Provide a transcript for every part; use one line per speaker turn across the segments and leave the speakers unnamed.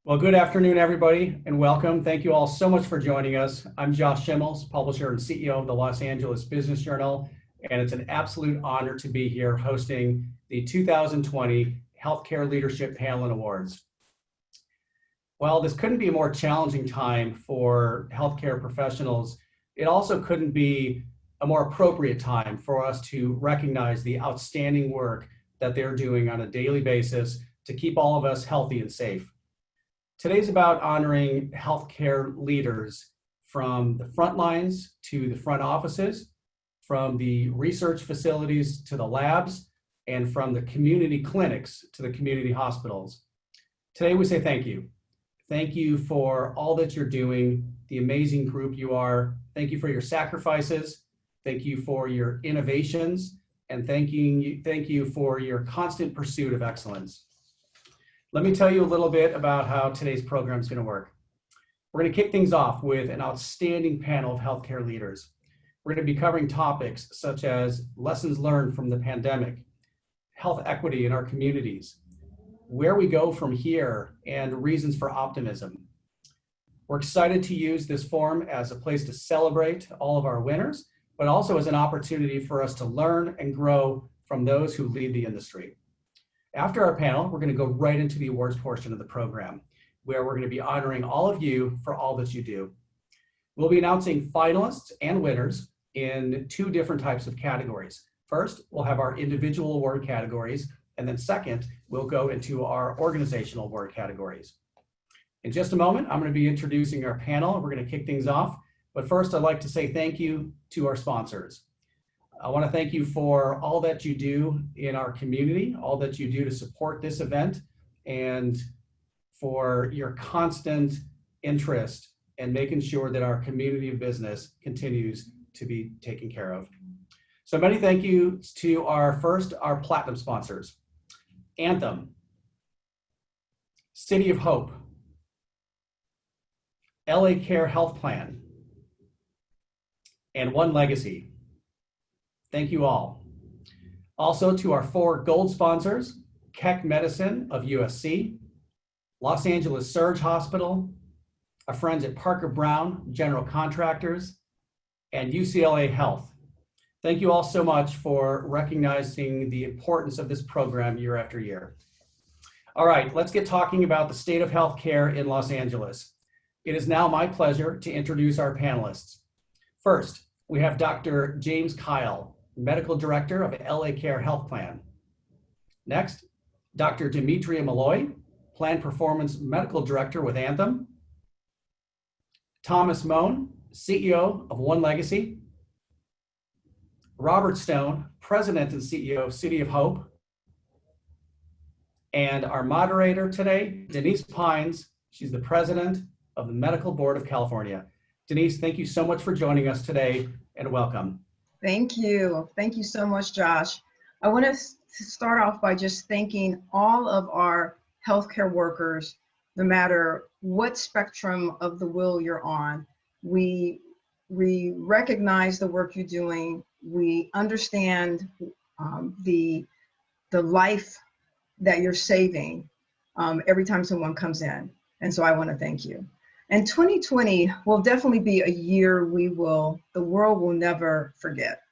Well, good afternoon, everybody, and welcome. Thank you all so much for joining us. I'm Josh Schimmels, publisher and CEO of the Los Angeles Business Journal, and it's an absolute honor to be here hosting the 2020 Healthcare Leadership Panel and Awards. While this couldn't be a more challenging time for healthcare professionals, it also couldn't be a more appropriate time for us to recognize the outstanding work that they're doing on a daily basis to keep all of us healthy and safe. Today's about honoring healthcare leaders from the front lines to the front offices, from the research facilities to the labs, and from the community clinics to the community hospitals. Today we say thank you. Thank you for all that you're doing, the amazing group you are. Thank you for your sacrifices. Thank you for your innovations, and thank you for your constant pursuit of excellence. Let me tell you a little bit about how today's program is going to work. We're going to kick things off with an outstanding panel of healthcare leaders. We're going to be covering topics such as lessons learned from the pandemic, health equity in our communities, where we go from here, and reasons for optimism. We're excited to use this forum as a place to celebrate all of our winners, but also as an opportunity for us to learn and grow from those who lead the industry. After our panel, we're going to go right into the awards portion of the program, where we're going to be honoring all of you for all that you do. We'll be announcing finalists and winners in two different types of categories. First, we'll have our individual award categories, and then second, we'll go into our organizational award categories. In just a moment, I'm going to be introducing our panel. We're going to kick things off, but first I'd like to say thank you to our sponsors. I want to thank you for all that you do in our community, all that you do to support this event, and for your constant interest in making sure that our community of business continues to be taken care of. So many thank yous to our platinum sponsors: Anthem, City of Hope, LA Care Health Plan, and One Legacy. Thank you all. Also to our four gold sponsors: Keck Medicine of USC, Los Angeles Surge Hospital, our friends at Parker Brown General Contractors, and UCLA Health. Thank you all so much for recognizing the importance of this program year after year. All right, let's get talking about the state of healthcare in Los Angeles. It is now my pleasure to introduce our panelists. First, we have Dr. James Kyle, Medical Director of LA Care Health Plan. Next, Dr. Demetria Malloy, Plan Performance Medical Director with Anthem. Thomas Moan, CEO of One Legacy. Robert Stone, President and CEO of City of Hope. And our moderator today, Denise Pines. She's the President of the Medical Board of California. Denise, thank you so much for joining us today, and welcome.
Thank you. Thank you so much, Josh. I want to start off by just thanking all of our healthcare workers, no matter what spectrum of the wheel you're on. We recognize the work you're doing. We understand the life that you're saving every time someone comes in. And so I want to thank you. And 2020 will definitely be a year the world will never forget.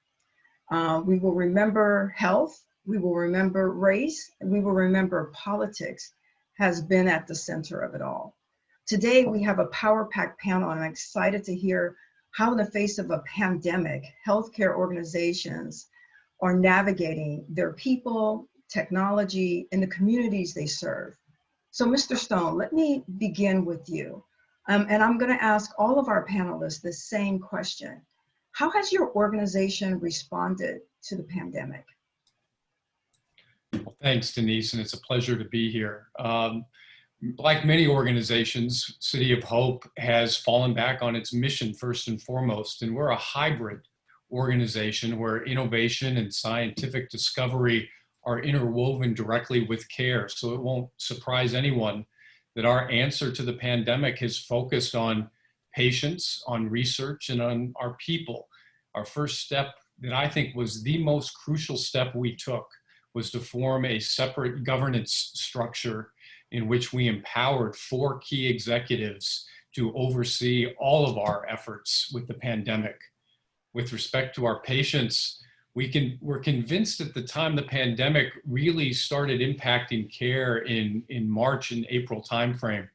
We will remember health, we will remember race, and we will remember politics has been at the center of it all. Today we have a power-packed panel, and I'm excited to hear how in the face of a pandemic, healthcare organizations are navigating their people, technology, and the communities they serve. So Mr. Stone, let me begin with you. And I'm going to ask all of our panelists the same question. How has your organization responded to the pandemic?
Well, thanks, Denise, and it's a pleasure to be here. Like many organizations, City of Hope has fallen back on its mission first and foremost, and we're a hybrid organization where innovation and scientific discovery are interwoven directly with care. So it won't surprise anyone that our answer to the pandemic has focused on patients, on research, and on our people. Our first step that I think was the most crucial step we took was to form a separate governance structure in which we empowered 4 key executives to oversee all of our efforts with the pandemic. With respect to our patients, we're convinced at the time the pandemic really started impacting care in March and April timeframe,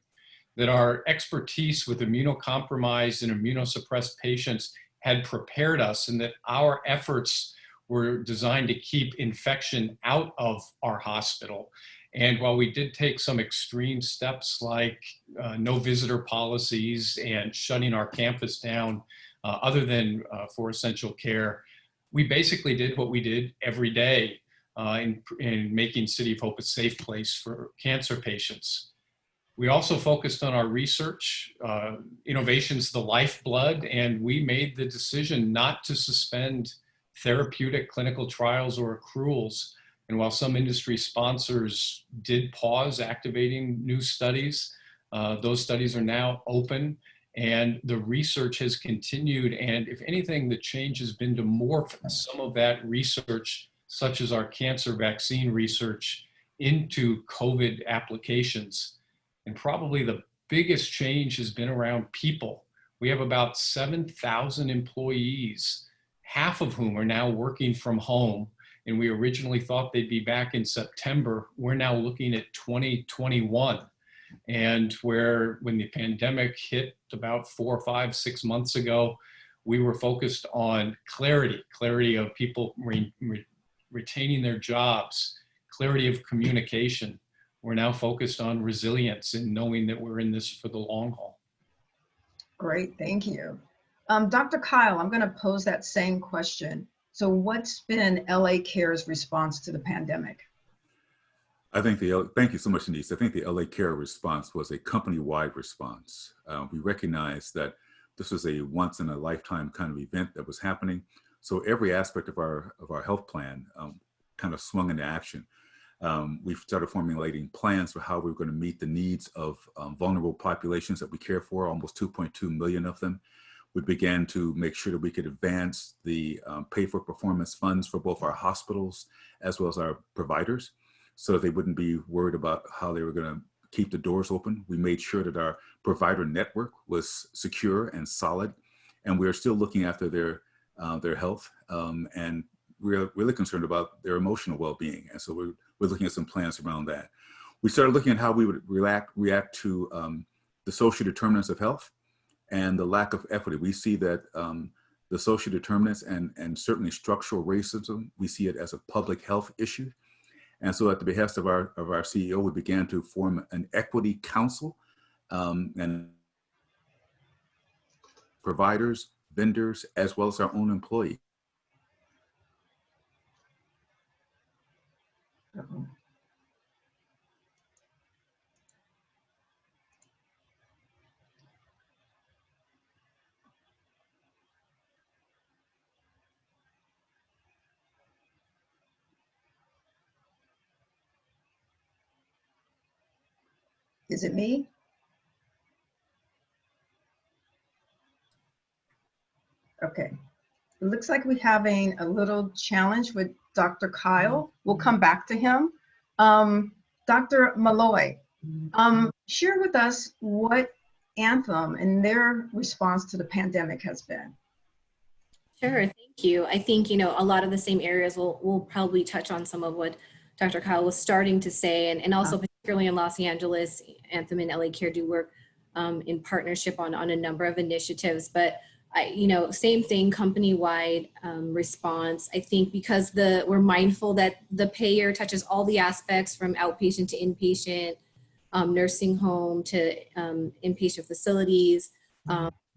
that our expertise with immunocompromised and immunosuppressed patients had prepared us, and that our efforts were designed to keep infection out of our hospital. And while we did take some extreme steps like no visitor policies and shutting our campus down, other than for essential care, we basically did what we did every day in making City of Hope a safe place for cancer patients. We also focused on our research. Innovation's the lifeblood, and we made the decision not to suspend therapeutic clinical trials or accruals. And while some industry sponsors did pause activating new studies, those studies are now open, and the research has continued. And if anything, the change has been to morph some of that research, such as our cancer vaccine research, into COVID applications. And probably the biggest change has been around people. We have about 7,000 employees, half of whom are now working from home. And we originally thought they'd be back in September. We're now looking at 2021. And when the pandemic hit about 4, 5, 6 months ago, we were focused on clarity of people retaining their jobs, clarity of communication. We're now focused on resilience and knowing that we're in this for the long haul.
Great, thank you. Dr. Kyle, I'm going to pose that same question. So what's been LA Care's response to the pandemic?
Thank you so much, Denise. I think the LA Care response was a company-wide response. We recognized that this was a once-in-a-lifetime kind of event that was happening. So every aspect of our health plan kind of swung into action. We started formulating plans for how we were going to meet the needs of vulnerable populations that we care for, almost 2.2 million of them. We began to make sure that we could advance the pay-for-performance funds for both our hospitals as well as our providers, so that they wouldn't be worried about how they were going to keep the doors open. We made sure that our provider network was secure and solid, and we are still looking after their health, and we're really concerned about their emotional well-being. And so we're looking at some plans around that. We started looking at how we would react to the social determinants of health and the lack of equity. We see that the social determinants and certainly structural racism, we see it as a public health issue. And so at the behest of our CEO, we began to form an equity council, and providers, vendors, as well as our own employees.
Uh-oh. Is it me? Okay. It looks like we're having a little challenge with Dr. Kyle. We'll come back to him. Dr. Malloy, share with us what Anthem and their response to the pandemic has been.
Sure, thank you. I think, a lot of the same areas we'll probably touch on some of what Dr. Kyle was starting to say, and also particularly in Los Angeles, Anthem and LA Care do work in partnership on a number of initiatives, but same thing, company-wide response. I think because we're mindful that the payer touches all the aspects from outpatient to inpatient, nursing home to inpatient facilities,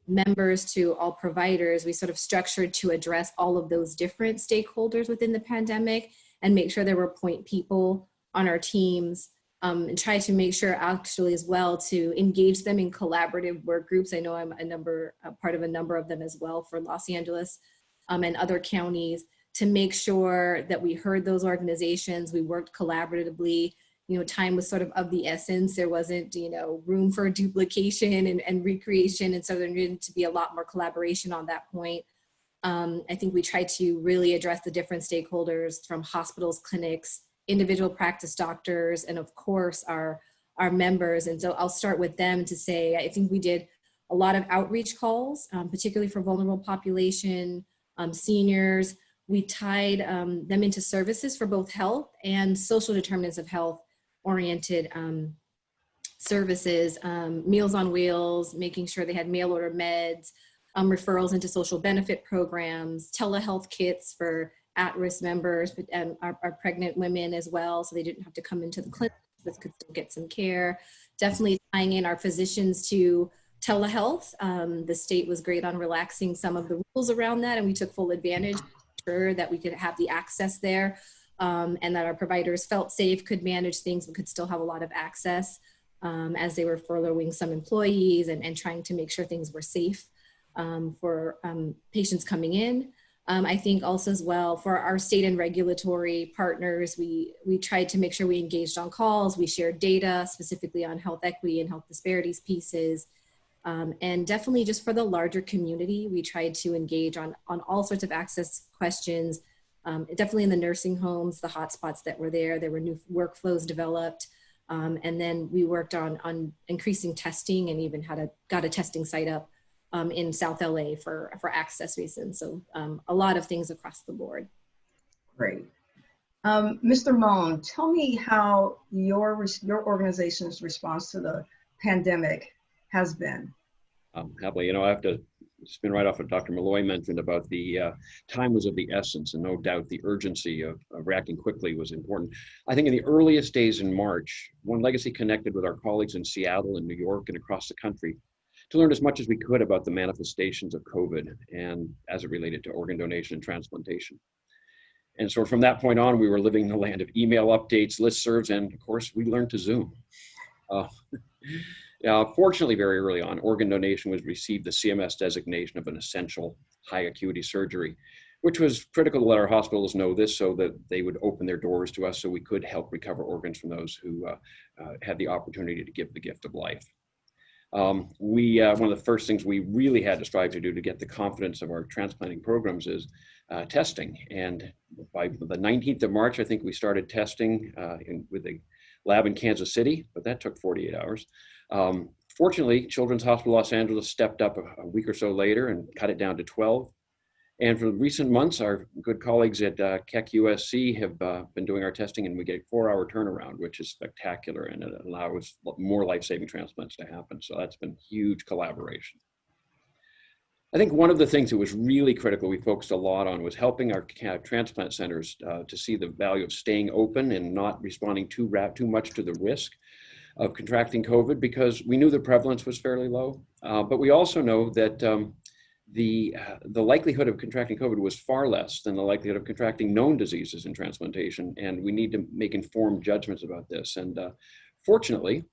members to all providers, we sort of structured to address all of those different stakeholders within the pandemic and make sure there were point people on our teams, and try to make sure actually as well to engage them in collaborative work groups. I know I'm a part of a number of them as well for Los Angeles and other counties, to make sure that we heard those organizations, we worked collaboratively. Time was sort of the essence. There wasn't, room for duplication and recreation. And so there needed to be a lot more collaboration on that point. I think we tried to really address the different stakeholders from hospitals, clinics, individual practice doctors, and of course our our members. And so I'll start with them to say, I think we did a lot of outreach calls, particularly for vulnerable population, seniors. We tied them into services for both health and social determinants of health oriented services, Meals on Wheels, making sure they had mail order meds, referrals into social benefit programs, telehealth kits for at-risk members, but our pregnant women as well, so they didn't have to come into the clinic, but could still get some care. Definitely tying in our physicians to telehealth. The state was great on relaxing some of the rules around that, and we took full advantage to ensure that we could have the access there, and that our providers felt safe, could manage things, but could still have a lot of access as they were furloughing some employees and trying to make sure things were safe for patients coming in. I think also as well for our state and regulatory partners, we tried to make sure we engaged on calls, we shared data specifically on health equity and health disparities pieces. And definitely just for the larger community, we tried to engage on all sorts of access questions, definitely in the nursing homes, the hotspots that were there were new workflows developed. And then we worked on increasing testing and even got a testing site up in South LA for access reasons. So a lot of things across the board.
Great. Mr. Moan, tell me how your organization's response to the pandemic has been.
Happily, I have to spin right off what Dr. Malloy mentioned about the time was of the essence, and no doubt the urgency of reacting quickly was important. I think in the earliest days in March, One Legacy connected with our colleagues in Seattle and New York and across the country to learn as much as we could about the manifestations of COVID and as it related to organ donation and transplantation. And so from that point on, we were living in the land of email updates, listservs, and of course, we learned to Zoom. Fortunately, very early on, organ donation was received the CMS designation of an essential high acuity surgery, which was critical to let our hospitals know this so that they would open their doors to us so we could help recover organs from those who had the opportunity to give the gift of life. One of the first things we really had to strive to do to get the confidence of our transplanting programs is testing. And by the 19th of March, I think we started testing with a lab in Kansas City, but that took 48 hours. Fortunately, Children's Hospital Los Angeles stepped up a week or so later and cut it down to 12. And for recent months, our good colleagues at Keck USC have been doing our testing, and we get a 4-hour turnaround, which is spectacular, and it allows more life-saving transplants to happen. So that's been huge collaboration. I think one of the things that was really critical we focused a lot on was helping our transplant centers to see the value of staying open and not responding too much to the risk of contracting COVID, because we knew the prevalence was fairly low, but we also know that the likelihood of contracting COVID was far less than the likelihood of contracting known diseases in transplantation, and we need to make informed judgments about this. And fortunately,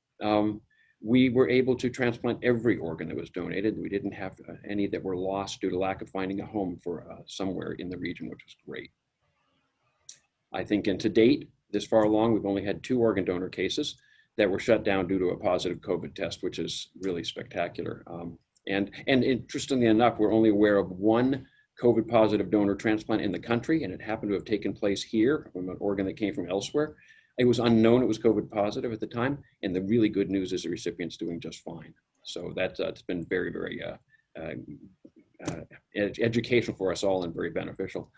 we were able to transplant every organ that was donated. We didn't have any that were lost due to lack of finding a home for somewhere in the region, which was great. I think, and to date, this far along, we've only had 2 organ donor cases that were shut down due to a positive COVID test, which is really spectacular. And interestingly enough, we're only aware of 1 COVID positive donor transplant in the country, and it happened to have taken place here from an organ that came from elsewhere. It was unknown it was COVID positive at the time, and the really good news is the recipient's doing just fine. So it's been very, very educational for us all and very beneficial.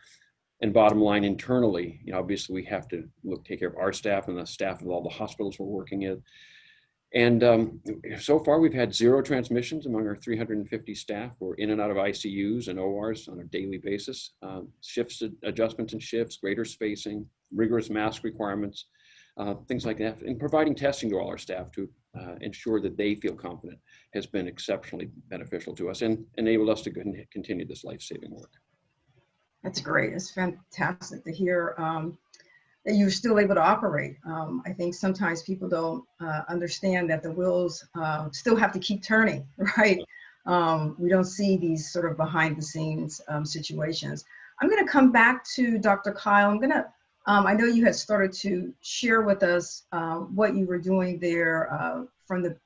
And bottom line, internally, obviously we have to take care of our staff and the staff of all the hospitals we're working in. And so far we've had 0 transmissions among our 350 staff. We're in and out of ICUs and ORs on a daily basis. Adjustments in shifts, greater spacing, rigorous mask requirements, things like that. And providing testing to all our staff to ensure that they feel confident has been exceptionally beneficial to us and enabled us to continue this life-saving work.
That's great. It's fantastic to hear that you're still able to operate. I think sometimes people don't understand that the wheels still have to keep turning, right? We don't see these sort of behind the scenes situations. I'm gonna come back to Dr. Kyle. I know you had started to share with us what you were doing there from the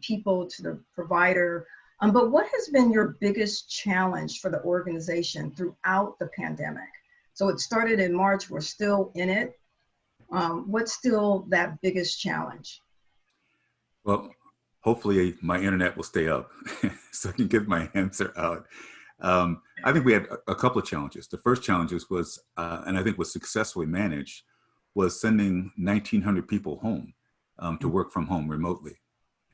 people to the provider. But what has been your biggest challenge for the organization throughout the pandemic? So it started in March, we're still in it. What's still that biggest challenge?
Well, hopefully my internet will stay up so I can get my answer out. I think we had a couple of challenges. The first challenges was, and I think was successfully managed, was sending 1,900 people home to work from home remotely.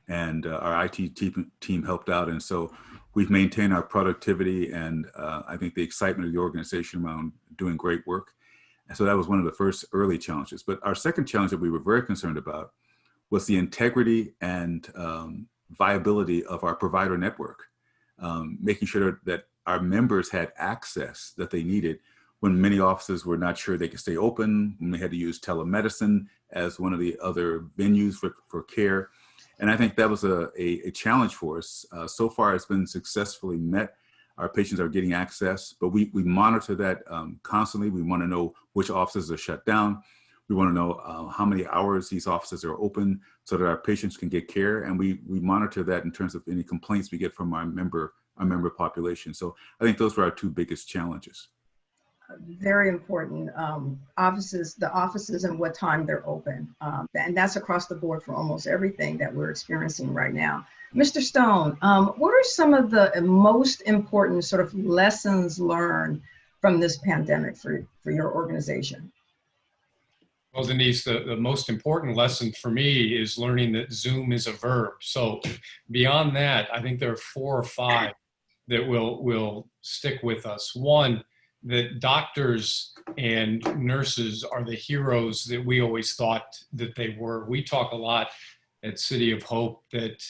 And our IT team helped out. And so we've maintained our productivity and I think the excitement of the organization around doing great work. And so that was one of the first early challenges. But our second challenge that we were very concerned about was the integrity and viability of our provider network, making sure that our members had access that they needed when many offices were not sure they could stay open, when we had to use telemedicine as one of the other venues for care. And I think that was a challenge for us. So far, it's been successfully met. Our patients are getting access, but we monitor that constantly. We want to know which offices are shut down. We want to know how many hours these offices are open so that our patients can get care. And we monitor that in terms of any complaints we get from our member population. So I think those were our two biggest challenges.
Very important. The offices and what time they're open. And that's across the board for almost everything that we're experiencing right now. Mr. Stone, what are some of the most important sort of lessons learned from this pandemic for your organization?
Well, Denise, the most important lesson for me is learning that Zoom is a verb. So beyond that, I think there are 4 or 5 that will stick with us. One, that doctors and nurses are the heroes that we always thought that they were. We talk a lot at City of Hope that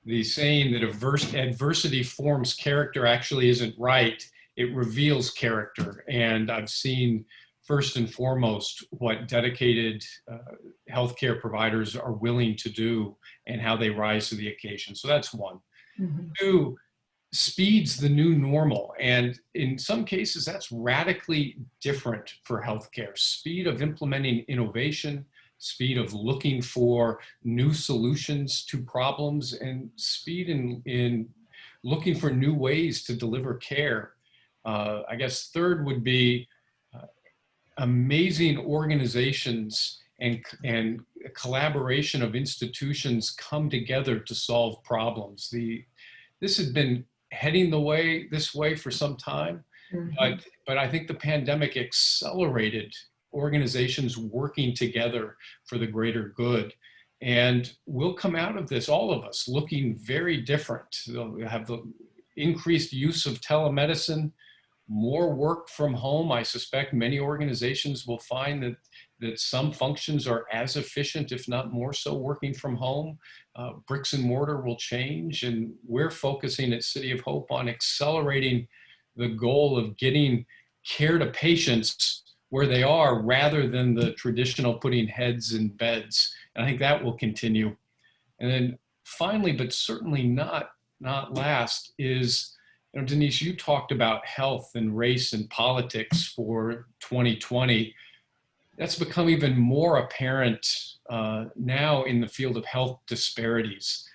the saying that adversity forms character actually isn't right. It reveals character. And I've seen first and foremost what dedicated healthcare providers are willing to do and how they rise to the occasion. So that's one. Mm-hmm. 2, speed's the new normal. And in some cases, that's radically different for healthcare. Speed of implementing innovation, speed of looking for new solutions to problems, and speed in looking for new ways to deliver care. I guess third would be amazing organizations and collaboration of institutions come together to solve problems. This had been heading this way for some time, mm-hmm. but I think the pandemic accelerated organizations working together for the greater good. And we'll come out of this, all of us, looking very different. We'll have the increased use of telemedicine, more work from home. I suspect many organizations will find that some functions are as efficient, if not more so, working from home. Bricks and mortar will change, and we're focusing at City of Hope on accelerating the goal of getting care to patients where they are rather than the traditional putting heads in beds. And I think that will continue. And then finally, but certainly not last, is Denise, you talked about health and race and politics for 2020. That's become even more apparent now in the field of health disparities,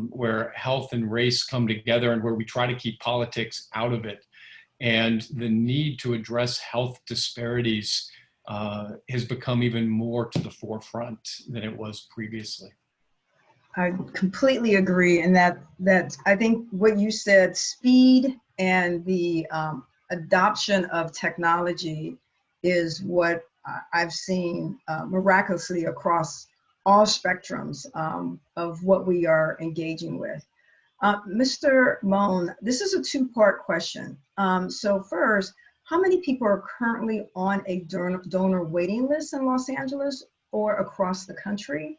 where health and race come together and where we try to keep politics out of it. And the need to address health disparities has become even more to the forefront than it was previously.
I completely agree. And that I think what you said, speed and the adoption of technology is what I've seen miraculously across all spectrums of what we are engaging with. Mr. Moan, this is a 2-part question. So first, how many people are currently on a donor waiting list in Los Angeles or across the country?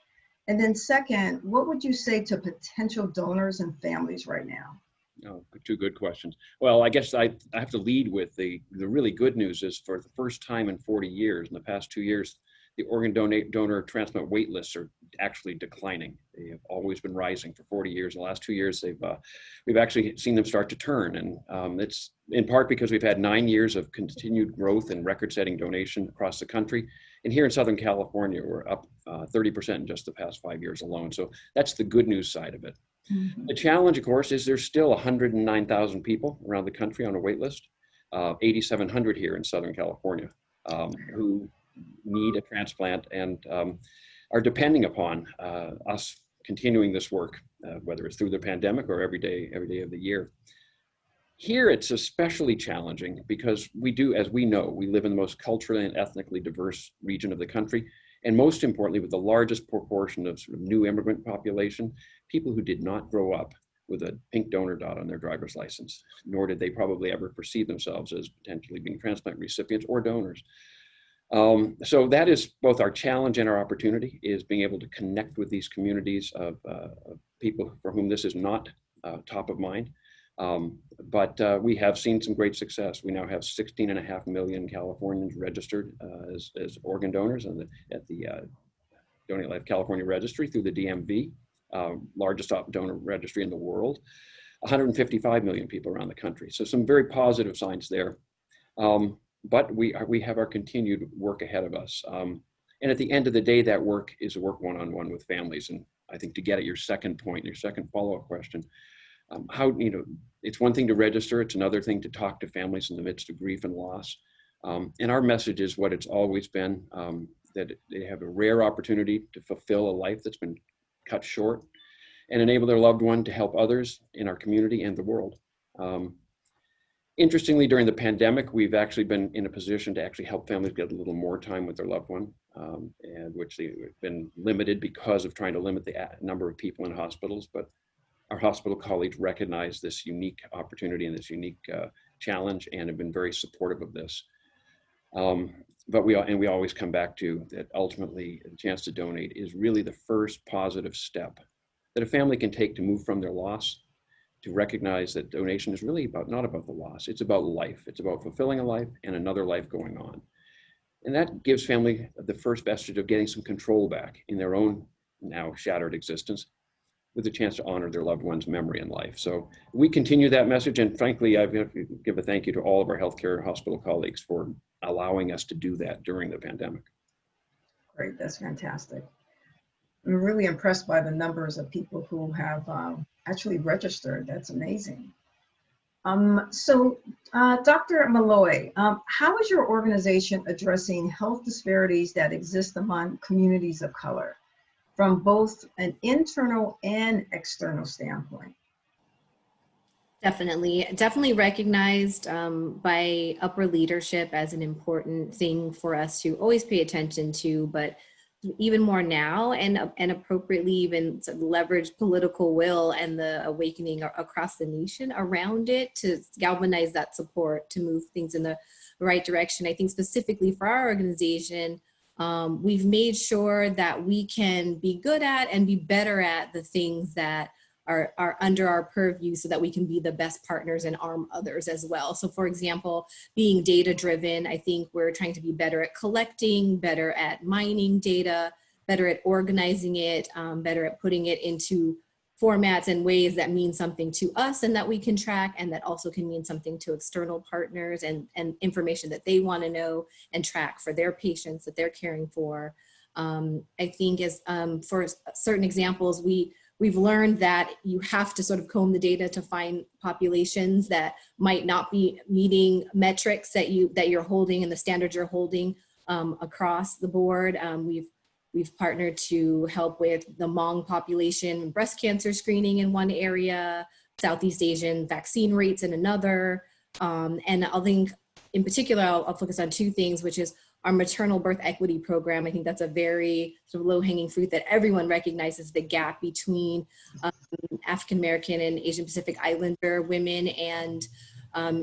And then second, what would you say to potential donors and families right now?
Oh, 2 good questions. Well, I guess I have to lead with the really good news is for the first time in 40 years, in the past 2 years, the organ donor transplant wait lists are actually declining. They have always been rising for 40 years. In the last 2 years, we've actually seen them start to turn. And it's in part because we've had 9 years of continued growth and record-setting donation across the country. And here in Southern California, we're up 30% in just the past 5 years alone. So that's the good news side of it. Mm-hmm. The challenge, of course, is there's still 109,000 people around the country on a wait list, 8,700 here in Southern California, who need a transplant and are depending upon us continuing this work, whether it's through the pandemic or every day of the year. Here, it's especially challenging because we do, as we know, we live in the most culturally and ethnically diverse region of the country. And most importantly, with the largest proportion of sort of new immigrant population, people who did not grow up with a pink donor dot on their driver's license, nor did they probably ever perceive themselves as potentially being transplant recipients or donors. So that is both our challenge and our opportunity, is being able to connect with these communities of people for whom this is not top of mind. But we have seen some great success. We now have 16.5 million Californians registered as organ donors at the Donate Life California Registry through the DMV, largest donor registry in the world. 155 million people around the country. So some very positive signs there. But we have our continued work ahead of us. And at the end of the day, that work is a work one-on-one with families. And I think to get at your second point, your second follow-up question, it's one thing to register, it's another thing to talk to families in the midst of grief and loss. And our message is what it's always been, that they have a rare opportunity to fulfill a life that's been cut short and enable their loved one to help others in our community and the world. Interestingly, during the pandemic, we've actually been in a position to actually help families get a little more time with their loved one, and which they've been limited because of trying to limit the number of people in hospitals. But our hospital colleagues recognize this unique opportunity and this unique challenge and have been very supportive of this. But we always come back to that ultimately the chance to donate is really the first positive step that a family can take to move from their loss, to recognize that donation is really not about the loss. It's about life. It's about fulfilling a life and another life going on. And that gives family the first vestige of getting some control back in their own now shattered existence, with a chance to honor their loved one's memory and life. So we continue that message. And frankly, I've got to give a thank you to all of our healthcare hospital colleagues for allowing us to do that during the pandemic.
Great, that's fantastic. I'm really impressed by the numbers of people who have actually registered. That's amazing. Dr. Malloy, how is your organization addressing health disparities that exist among communities of color, from both an internal and external standpoint?
Definitely recognized by upper leadership as an important thing for us to always pay attention to, but even more now, and appropriately even sort of leverage political will and the awakening across the nation around it to galvanize that support to move things in the right direction. I think specifically for our organization, we've made sure that we can be good at and be better at the things that are under our purview, so that we can be the best partners and arm others as well. So for example, being data driven, I think we're trying to be better at collecting, better at mining data, better at organizing it, better at putting it into formats and ways that mean something to us and that we can track, and that also can mean something to external partners and information that they want to know and track for their patients that they're caring for. I think as for certain examples, we've learned that you have to sort of comb the data to find populations that might not be meeting metrics that you're holding and the standards you're holding across the board. We've partnered to help with the Hmong population, breast cancer screening in one area, Southeast Asian vaccine rates in another. And I think in particular, I'll focus on two things, which is our maternal birth equity program. I think that's a very sort of low-hanging fruit that everyone recognizes the gap between African-American and Asian Pacific Islander women and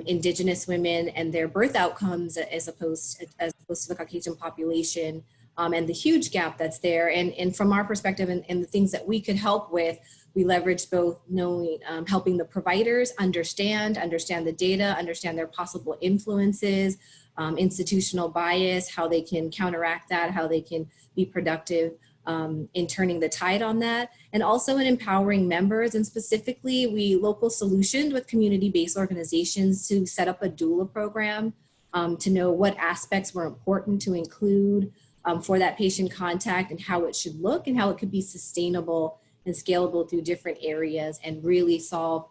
Indigenous women and their birth outcomes as opposed to the Caucasian population, and the huge gap that's there. And from our perspective and the things that we could help with, we leveraged both knowing, helping the providers understand the data, understand their possible influences, institutional bias, how they can counteract that, how they can be productive in turning the tide on that, and also in empowering members. And specifically, we local solutioned with community-based organizations to set up a doula program to know what aspects were important to include for that patient contact and how it should look and how it could be sustainable and scalable through different areas, and really solve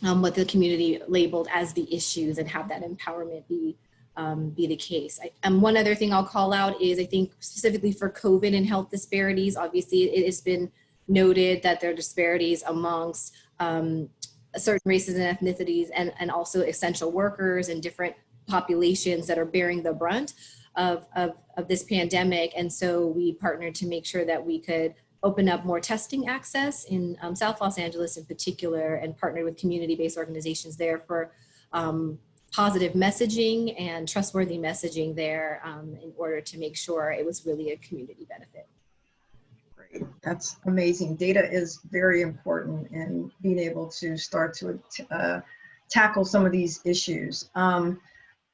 what the community labeled as the issues and have that empowerment be the case. One other thing I'll call out is, I think specifically for COVID and health disparities, obviously it has been noted that there are disparities amongst certain races and ethnicities, and also essential workers and different populations that are bearing the brunt of this pandemic. And so we partnered to make sure that we could open up more testing access in South Los Angeles in particular, and partnered with community-based organizations there for positive messaging and trustworthy messaging there in order to make sure it was really a community benefit.
Great. That's amazing. Data is very important in being able to start to tackle some of these issues.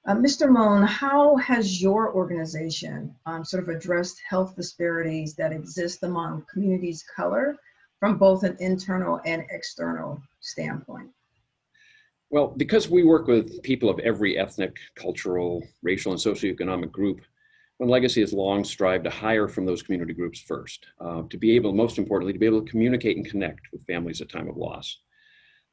Mr. Moan, how has your organization sort of addressed health disparities that exist among communities of color from both an internal and external standpoint?
Well, because we work with people of every ethnic, cultural, racial, and socioeconomic group, One Legacy has long strived to hire from those community groups first, to be able, most importantly, to be able to communicate and connect with families at time of loss.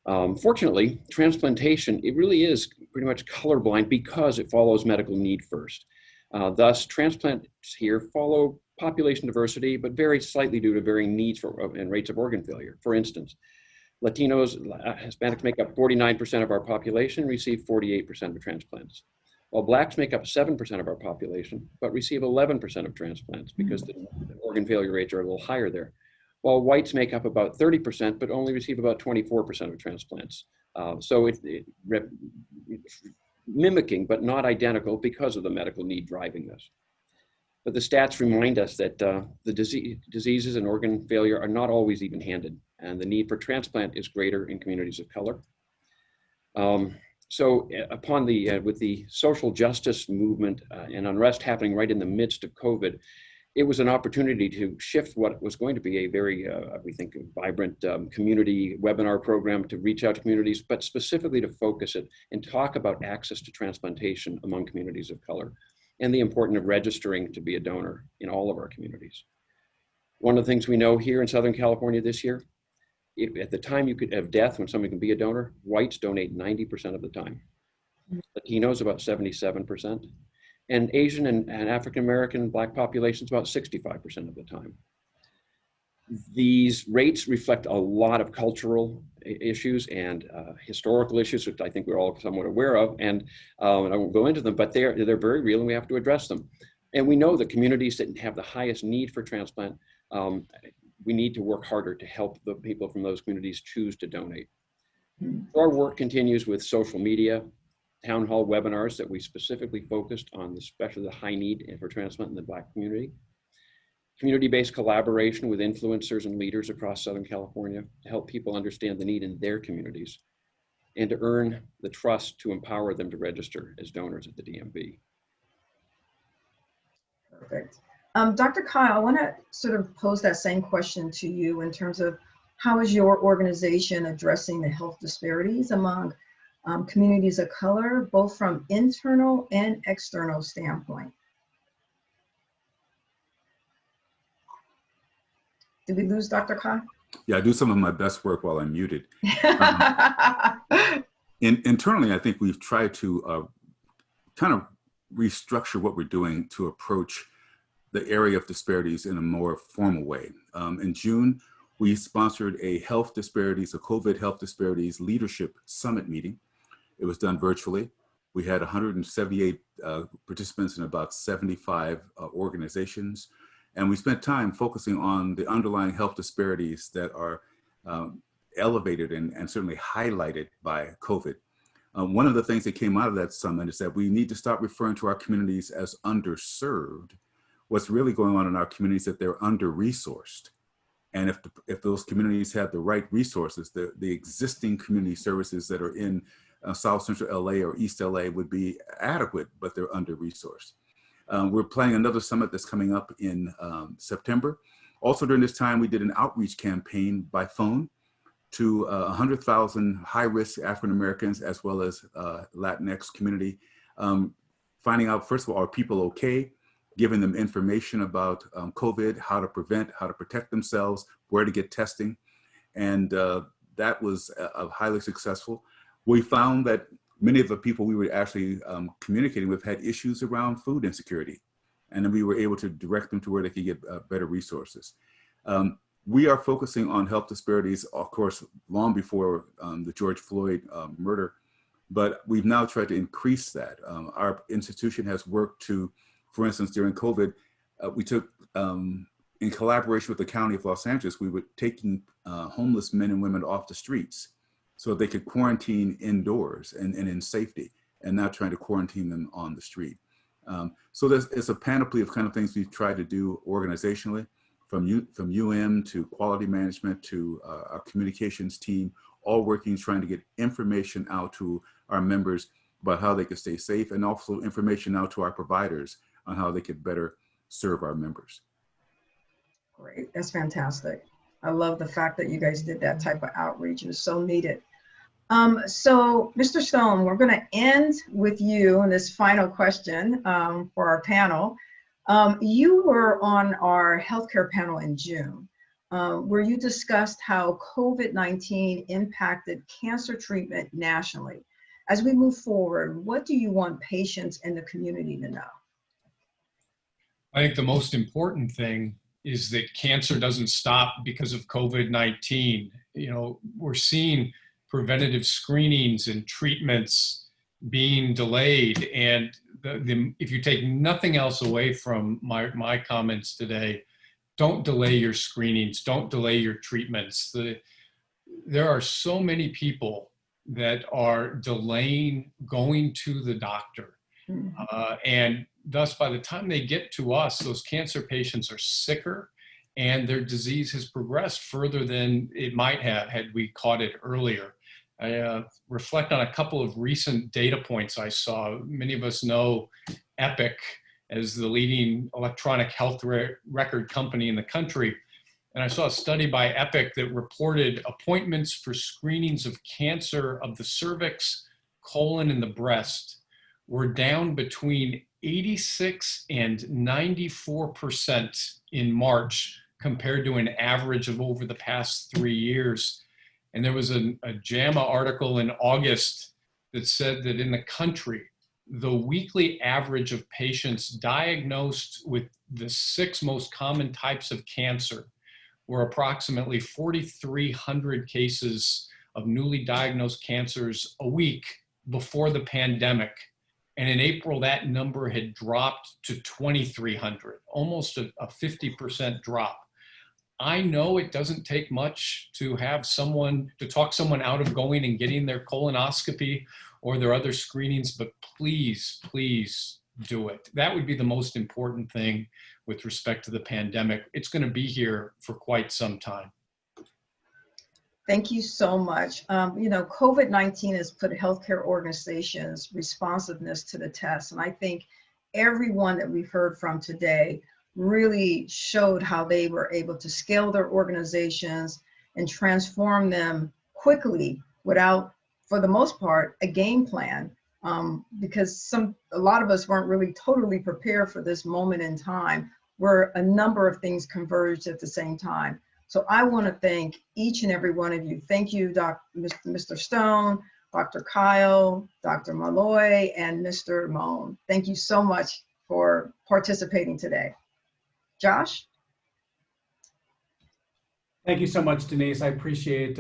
Fortunately, transplantation, it really is pretty much colorblind because it follows medical need first. Thus, transplants here follow population diversity, but vary slightly due to varying needs and rates of organ failure. For instance, Latinos, Hispanics make up 49% of our population, receive 48% of transplants, while Blacks make up 7% of our population, but receive 11% of transplants because the organ failure rates are a little higher there. While Whites make up about 30%, but only receive about 24% of transplants. So it's mimicking, but not identical because of the medical need driving this. But the stats remind us that the diseases and organ failure are not always even-handed, and the need for transplant is greater in communities of color. So upon with the social justice movement and unrest happening right in the midst of COVID, it was an opportunity to shift what was going to be a very, we think, vibrant community webinar program to reach out to communities, but specifically to focus it and talk about access to transplantation among communities of color and the importance of registering to be a donor in all of our communities. One of the things we know here in Southern California this year, at the time you could have death when somebody can be a donor, Whites donate 90% of the time. Latinos about 77%. And Asian and African-American Black populations about 65% of the time. These rates reflect a lot of cultural issues and historical issues, which I think we're all somewhat aware of, and I won't go into them, but they're very real and we have to address them. And we know that communities that have the highest need for transplant, we need to work harder to help the people from those communities choose to donate. So our work continues with social media, town hall webinars that we specifically focused on, especially the high need for transplant in the Black community. Community-based collaboration with influencers and leaders across Southern California to help people understand the need in their communities and to earn the trust to empower them to register as donors at the DMV.
Perfect. Dr. Kyle, I want to sort of pose that same question to you in terms of how is your organization addressing the health disparities among communities of color, both from internal and external standpoint? Did we lose Dr. Khan?
Yeah, I do some of my best work while I'm muted. Internally, I think we've tried to kind of restructure what we're doing to approach the area of disparities in a more formal way. In June, we sponsored a COVID health disparities leadership summit meeting. It was done virtually. We had 178 participants in about 75 organizations. And we spent time focusing on the underlying health disparities that are elevated and certainly highlighted by COVID. One of the things that came out of that summit is that we need to start referring to our communities as underserved. What's really going on in our communities is that they're under-resourced. And if those communities have the right resources, the existing community services that are in South Central LA or East LA would be adequate, but they're under-resourced. We're planning another summit that's coming up in September. Also during this time, we did an outreach campaign by phone to 100,000 high-risk African-Americans as well as Latinx community, finding out, first of all, are people okay? Giving them information about COVID, how to prevent, how to protect themselves, where to get testing. And that was highly successful. We found that many of the people we were actually communicating with had issues around food insecurity. And then we were able to direct them to where they could get better resources. we are focusing on health disparities, of course, long before the George Floyd murder, but we've now tried to increase that. Our institution has worked to, for instance, during COVID, we took, in collaboration with the County of Los Angeles, we were taking homeless men and women off the streets so they could quarantine indoors and in safety, and not trying to quarantine them on the street. So it's a panoply of kind of things we've tried to do organizationally, from UM to quality management to our communications team, all working, trying to get information out to our members about how they could stay safe, and also information out to our providers on how they could better serve our members.
Great, that's fantastic. I love the fact that you guys did that type of outreach. It was so needed. So Mr. Stone, we're gonna end with you on this final question for our panel. You were on our healthcare panel in June, where you discussed how COVID-19 impacted cancer treatment nationally. As we move forward, what do you want patients and the community to know?
I think the most important thing is that cancer doesn't stop because of COVID-19. You know, we're seeing preventative screenings and treatments being delayed. And if you take nothing else away from my comments today, don't delay your screenings, don't delay your treatments. There are so many people that are delaying going to the doctor. And thus, by the time they get to us, those cancer patients are sicker and their disease has progressed further than it might have had we caught it earlier. I reflect on a couple of recent data points I saw. Many of us know Epic as the leading electronic health record company in the country. And I saw a study by Epic that reported appointments for screenings of cancer of the cervix, colon, and the breast were down between 86 and 94% in March compared to an average of over the past 3 years. And there was a JAMA article in August that said that in the country, the weekly average of patients diagnosed with the 6 most common types of cancer were approximately 4,300 cases of newly diagnosed cancers a week before the pandemic. And in April, that number had dropped to 2,300, almost a 50% drop. I know it doesn't take much to have someone, to talk someone out of going and getting their colonoscopy or their other screenings, but please, please do it. That would be the most important thing with respect to the pandemic. It's going to be here for quite some time.
Thank you so much. You know, COVID-19 has put healthcare organizations' responsiveness to the test. And I think everyone that we've heard from today really showed how they were able to scale their organizations and transform them quickly without, for the most part, a game plan. Because a lot of us weren't really totally prepared for this moment in time where a number of things converged at the same time. So I want to thank each and every one of you. Thank you, Mr. Stone, Dr. Kyle, Dr. Malloy, and Mr. Moan. Thank you so much for participating today. Josh?
Thank you so much, Denise. I appreciate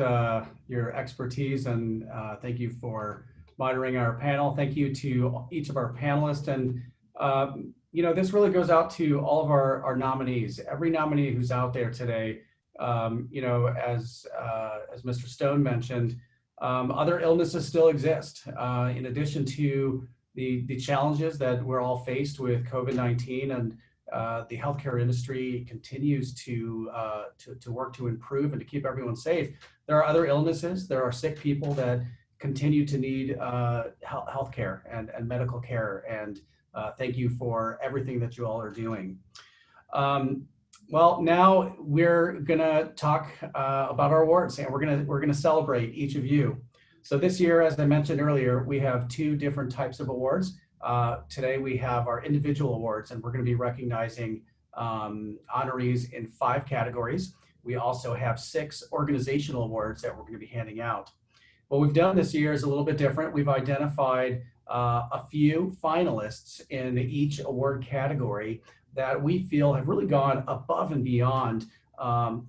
your expertise, and thank you for moderating our panel. Thank you to each of our panelists. And you know, this really goes out to all of our nominees. Every nominee who's out there today, you know, as Mr. Stone mentioned, other illnesses still exist. In addition to the challenges that we're all faced with COVID-19, and the healthcare industry continues to work to improve and to keep everyone safe. There are other illnesses. There are sick people that continue to need healthcare and medical care. And thank you for everything that you all are doing. Well, now we're gonna talk about our awards, and we're gonna celebrate each of you. So this year, as I mentioned earlier, we have 2 different types of awards. Today we have our individual awards, and we're going to be recognizing honorees in 5 categories. We also have 6 organizational awards that we're going to be handing out. What we've done this year is a little bit different. We've identified a few finalists in each award category that we feel have really gone above and beyond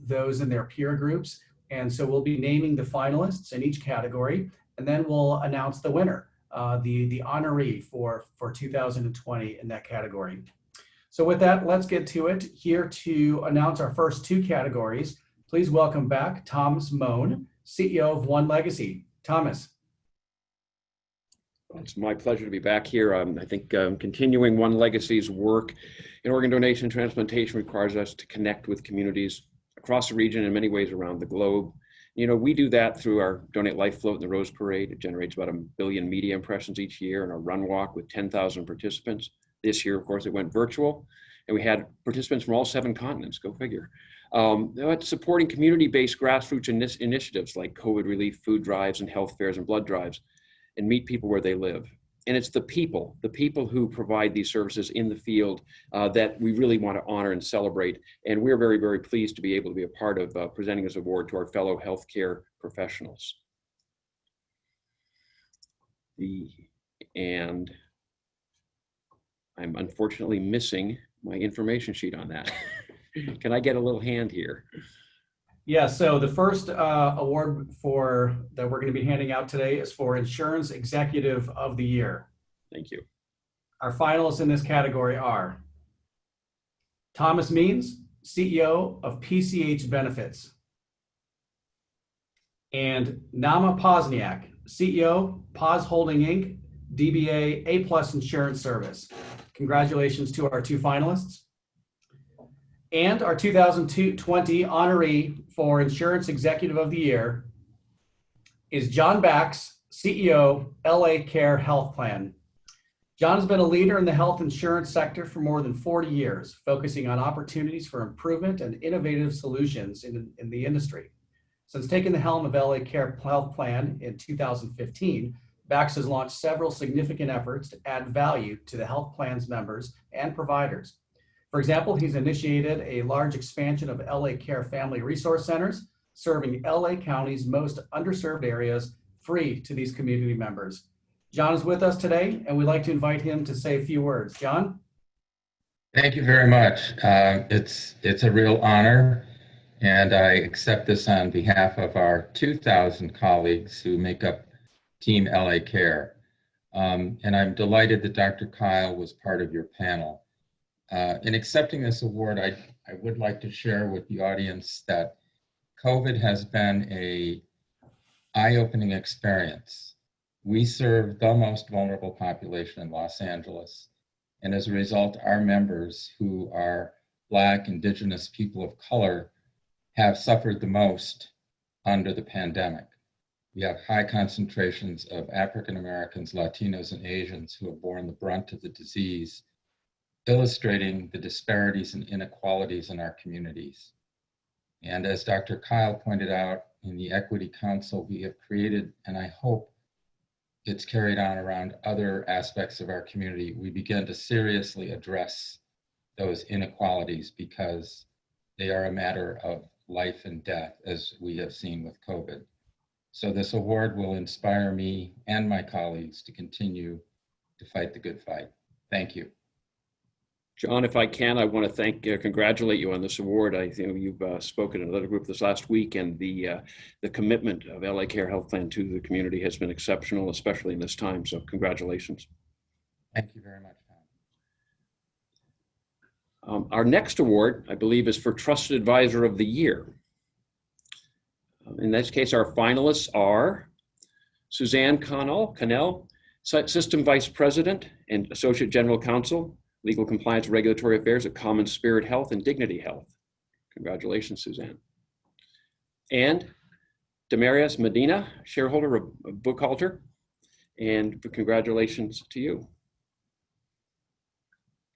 those in their peer groups. And so we'll be naming the finalists in each category, and then we'll announce the winner, the honoree for 2020 in that category. So with that, let's get to it. Here to announce our first two categories, please welcome back Thomas Moan, CEO of One Legacy. Thomas.
It's my pleasure to be back here. I think continuing One Legacy's work in organ donation and transplantation requires us to connect with communities across the region in many ways around the globe. You know, we do that through our Donate Life float and the Rose Parade. It generates about 1 billion media impressions each year, and a run walk with 10,000 participants. This year, of course, it went virtual, and we had participants from all 7 continents, go figure. Supporting community-based grassroots initiatives like COVID relief, food drives, and health fairs and blood drives, and meet people where they live. And it's the people who provide these services in the field that we really want to honor and celebrate. And we're very, very pleased to be able to be a part of presenting this award to our fellow healthcare professionals. And I'm unfortunately missing my information sheet on that. Can I get a little hand here?
Yeah, so the first award that we're going to be handing out today is for Insurance Executive of the Year.
Thank you.
Our finalists in this category are Thomas Means, CEO of PCH Benefits, and Nama Pozniak, CEO, Paz Holding Inc., DBA A+ Insurance Service. Congratulations to our 2 finalists. And our 2020 honoree for Insurance Executive of the Year is John Bax, CEO, LA Care Health Plan. John has been a leader in the health insurance sector for more than 40 years, focusing on opportunities for improvement and innovative solutions in the industry. Since taking the helm of LA Care Health Plan in 2015, Bax has launched several significant efforts to add value to the health plan's members and providers. For example, he's initiated a large expansion of LA Care Family Resource Centers, serving LA County's most underserved areas free to these community members. John is with us today, and we'd like to invite him to say a few words. John?
Thank you very much. It's a real honor, and I accept this on behalf of our 2,000 colleagues who make up Team LA Care. And I'm delighted that Dr. Kyle was part of your panel. In accepting this award, I would like to share with the audience that COVID has been an eye-opening experience. We serve the most vulnerable population in Los Angeles, and as a result, our members who are Black, Indigenous, people of color have suffered the most under the pandemic. We have high concentrations of African Americans, Latinos, and Asians who have borne the brunt of the disease, illustrating the disparities and inequalities in our communities. And as Dr. Kyle pointed out, in the Equity Council, we have created, and I hope it's carried on around other aspects of our community, we begin to seriously address those inequalities because they are a matter of life and death, as we have seen with COVID. So this award will inspire me and my colleagues to continue to fight the good fight. Thank you.
John, if I can, I want to congratulate you on this award. I think you've spoken in another group this last week, and the commitment of LA Care Health Plan to the community has been exceptional, especially in this time. So congratulations.
Thank you very much,
Tom. Our next award, I believe, is for Trusted Advisor of the Year. In this case, our finalists are Suzanne Connell, System Vice President and Associate General Counsel, Legal Compliance Regulatory Affairs at Common Spirit Health and Dignity Health. Congratulations, Suzanne. And Demarius Medina, shareholder of Bookhalter, and congratulations to you.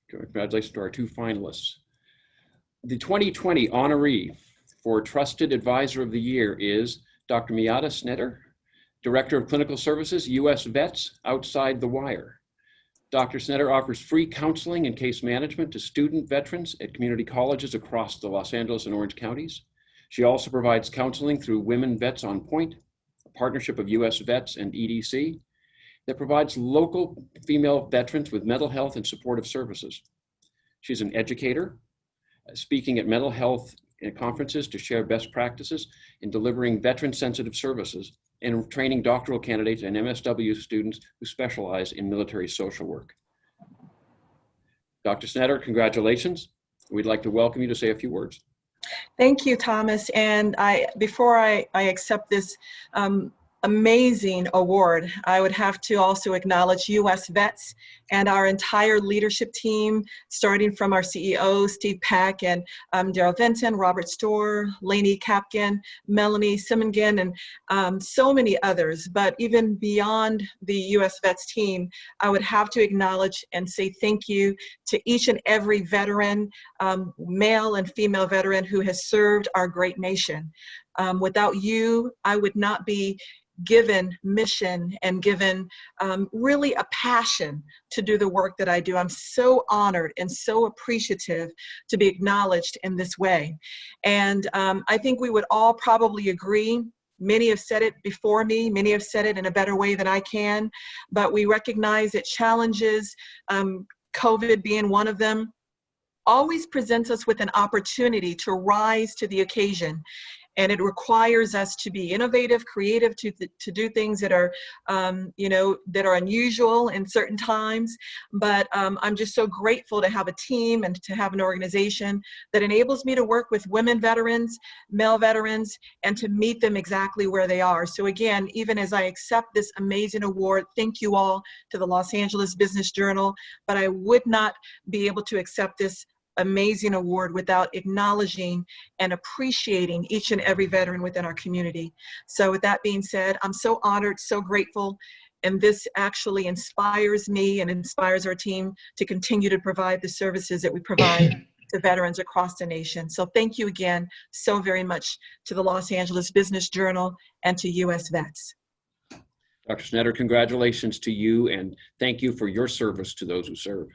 Congratulations to our 2 finalists. The 2020 honoree for Trusted Advisor of the Year is Dr. Miata Snetter, Director of Clinical Services, U.S. Vets Outside the Wire. Dr. Snetter offers free counseling and case management to student veterans at community colleges across the Los Angeles and Orange counties. She also provides counseling through Women Vets on Point, a partnership of U.S. Vets and EDC that provides local female veterans with mental health and supportive services. She's an educator, speaking at mental health and conferences to share best practices in delivering veteran-sensitive services and training doctoral candidates and MSW students who specialize in military social work. Dr. Snetter, congratulations. We'd like to welcome you to say a few words.
Thank you, Thomas. And before I accept this amazing award, I would have to also acknowledge U.S. Vets and our entire leadership team, starting from our CEO, Steve Peck, and Daryl Vinton, Robert Storr, Lainey Kapkin, Melanie Simingen, and so many others. But even beyond the U.S. Vets team, I would have to acknowledge and say thank you to each and every veteran, male and female veteran who has served our great nation. Without you, I would not be given mission and given really a passion to do the work that I do. I'm so honored and so appreciative to be acknowledged in this way. And I think we would all probably agree. Many have said it before me, many have said it in a better way than I can, but we recognize that challenges, COVID being one of them, always presents us with an opportunity to rise to the occasion. And it requires us to be innovative, creative, to do things that are, that are unusual in certain times. But I'm just so grateful to have a team and to have an organization that enables me to work with women veterans, male veterans, and to meet them exactly where they are. So again, even as I accept this amazing award, thank you all to the Los Angeles Business Journal, but I would not be able to accept this amazing award without acknowledging and appreciating each and every veteran within our community. So with that being said, I'm so honored, so grateful, and this actually inspires me and inspires our team to continue to provide the services that we provide to veterans across the nation. So thank you again so very much to the Los Angeles Business Journal and to U.S. Vets.
Dr. Snetter, congratulations to you, and thank you for your service to those who serve.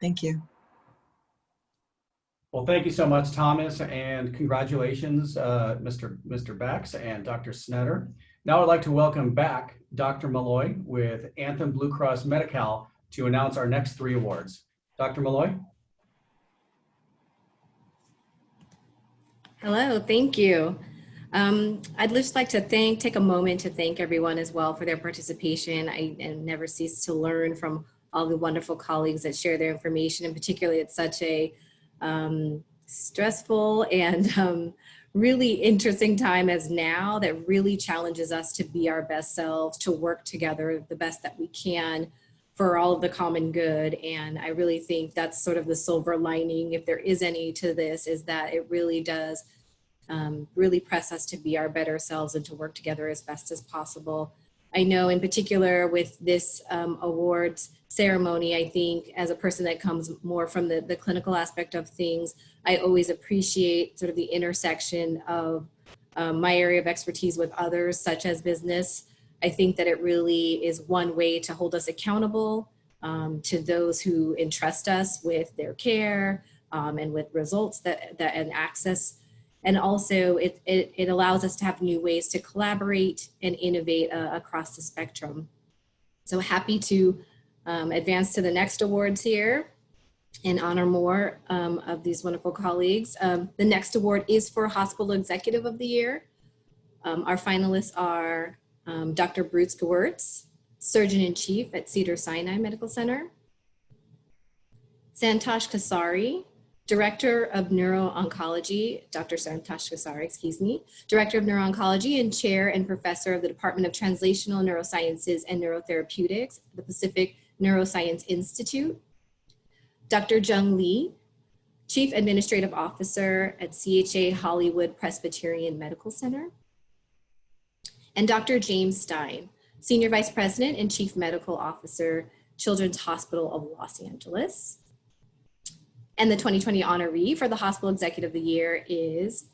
Thank you.
Well, thank you so much, Thomas, and congratulations, Mr. Bax and Dr. Snetter. Now I'd like to welcome back Dr. Malloy with Anthem Blue Cross Medi-Cal to announce our next 3 awards. Dr. Malloy?
Hello, thank you. I'd just like to take a moment to thank everyone as well for their participation. I never cease to learn from all the wonderful colleagues that share their information, and particularly at such a stressful and really interesting time as now, that really challenges us to be our best selves, to work together the best that we can for all of the common good. And I really think that's sort of the silver lining, if there is any to this, is that it really does really press us to be our better selves and to work together as best as possible. I know in particular with this awards ceremony, I think as a person that comes more from the clinical aspect of things, I always appreciate sort of the intersection of my area of expertise with others, such as business. I think that it really is one way to hold us accountable to those who entrust us with their care and with results and access. And also it allows us to have new ways to collaborate and innovate across the spectrum. So happy to advance to the next awards here and honor more of these wonderful colleagues. The next award is for Hospital Executive of the Year. Our finalists are Dr. Bruce Gewirtz, Surgeon-in-Chief at Cedars-Sinai Medical Center; Santosh Kasari, Director of Neuro-Oncology, Dr. Santosh Kasari, excuse me, Director of Neuro-Oncology and Chair and Professor of the Department of Translational Neurosciences and Neurotherapeutics, the Pacific Neuroscience Institute; Dr. Jung Lee, Chief Administrative Officer at CHA Hollywood Presbyterian Medical Center; and Dr. James Stein, Senior Vice President and Chief Medical Officer, Children's Hospital of Los Angeles. And the 2020 honoree for the Hospital Executive of the Year is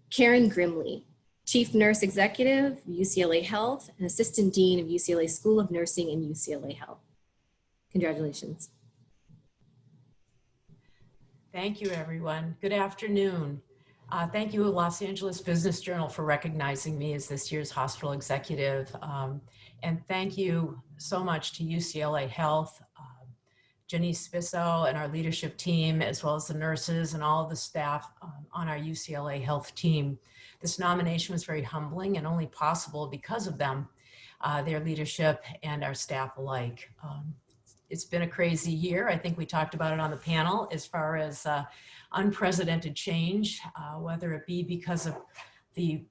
Karen Grimley, Chief Nurse Executive, UCLA Health, and Assistant Dean of UCLA School of Nursing and UCLA Health. Congratulations.
Thank you, everyone. Good afternoon. Thank you, Los Angeles Business Journal, for recognizing me as this year's hospital executive. And thank you so much to UCLA Health, Janice Spisso and our leadership team, as well as the nurses and all of the staff on our UCLA Health team. This nomination was very humbling and only possible because of them, their leadership and our staff alike. It's been a crazy year. I think we talked about it on the panel as far as unprecedented change, whether it be because of the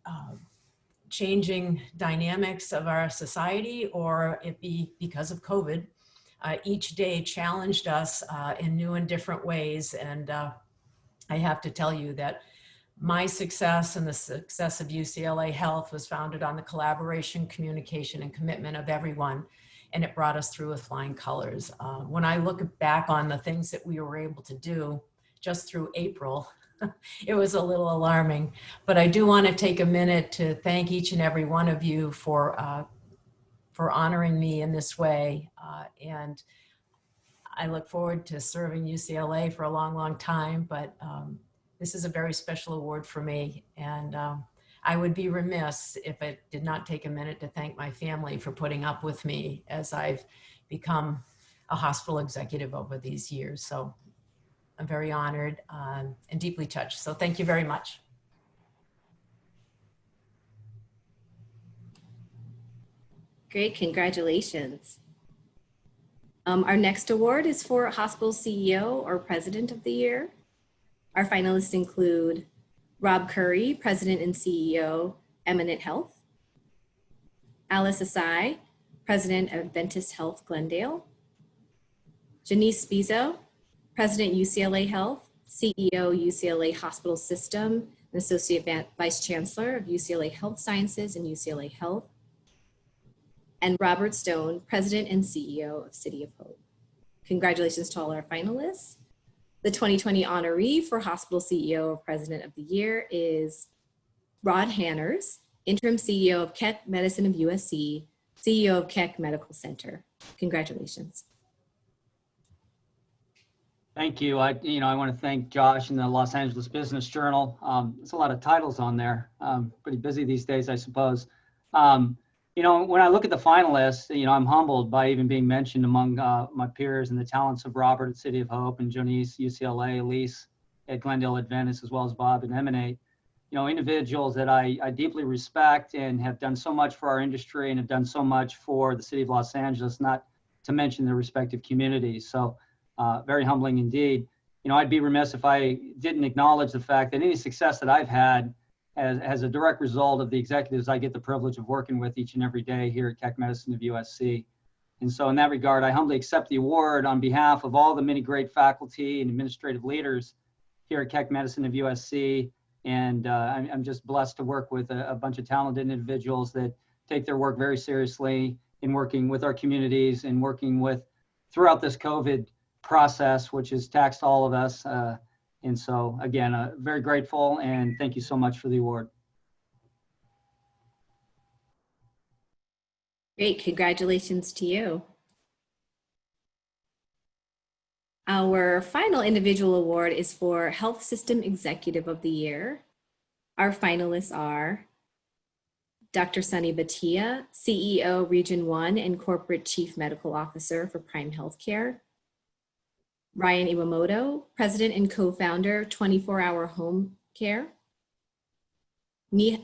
changing dynamics of our society or it be because of COVID. Each day challenged us in new and different ways. And I have to tell you that my success and the success of UCLA Health was founded on the collaboration, communication, and commitment of everyone. And it brought us through with flying colors. When I look back on the things that we were able to do just through April, it was a little alarming. But I do want to take a minute to thank each and every one of you for honoring me in this way. And I look forward to serving UCLA for a long, long time, but this is a very special award for me. And I would be remiss if I did not take a minute to thank my family for putting up with me as I've become a hospital executive over these years. So I'm very honored and deeply touched. So thank you very much.
Great, congratulations. Our next award is for Hospital CEO or President of the Year. Our finalists include Rob Curry, President and CEO, Eminent Health; Alice Asai, President of Adventist Health Glendale; Janice Spisso, President UCLA Health, CEO UCLA Hospital System, and Associate Vice Chancellor of UCLA Health Sciences and UCLA Health; and Robert Stone, President and CEO of City of Hope. Congratulations to all our finalists. The 2020 honoree for Hospital CEO or President of the Year is Rod Hanners, Interim CEO of Keck Medicine of USC, CEO of Keck Medical Center. Congratulations.
Thank you. I want to thank Josh and the Los Angeles Business Journal. There's a lot of titles on there. Pretty busy these days, I suppose. When I look at the finalists, I'm humbled by even being mentioned among my peers and the talents of Robert at City of Hope and Janice, UCLA, Elise at Glendale Adventist, as well as Bob at Emanate. Individuals that I deeply respect and have done so much for our industry and have done so much for the city of Los Angeles, not to mention their respective communities. So very humbling indeed. I'd be remiss if I didn't acknowledge the fact that any success that I've had as a direct result of the executives I get the privilege of working with each and every day here at Keck Medicine of USC. And so in that regard, I humbly accept the award on behalf of all the many great faculty and administrative leaders here at Keck Medicine of USC. And I'm just blessed to work with a bunch of talented individuals that take their work very seriously in working with our communities and working with throughout this COVID process, which has taxed all of us. And so again, very grateful and thank you so much for the award.
Great, congratulations to you. Our final individual award is for Health System Executive of the Year. Our finalists are Dr. Sunny Bhatia, CEO Region 1 and Corporate Chief Medical Officer for Prime Healthcare; Ryan Iwamoto, President and co-founder, 24-Hour Home Care;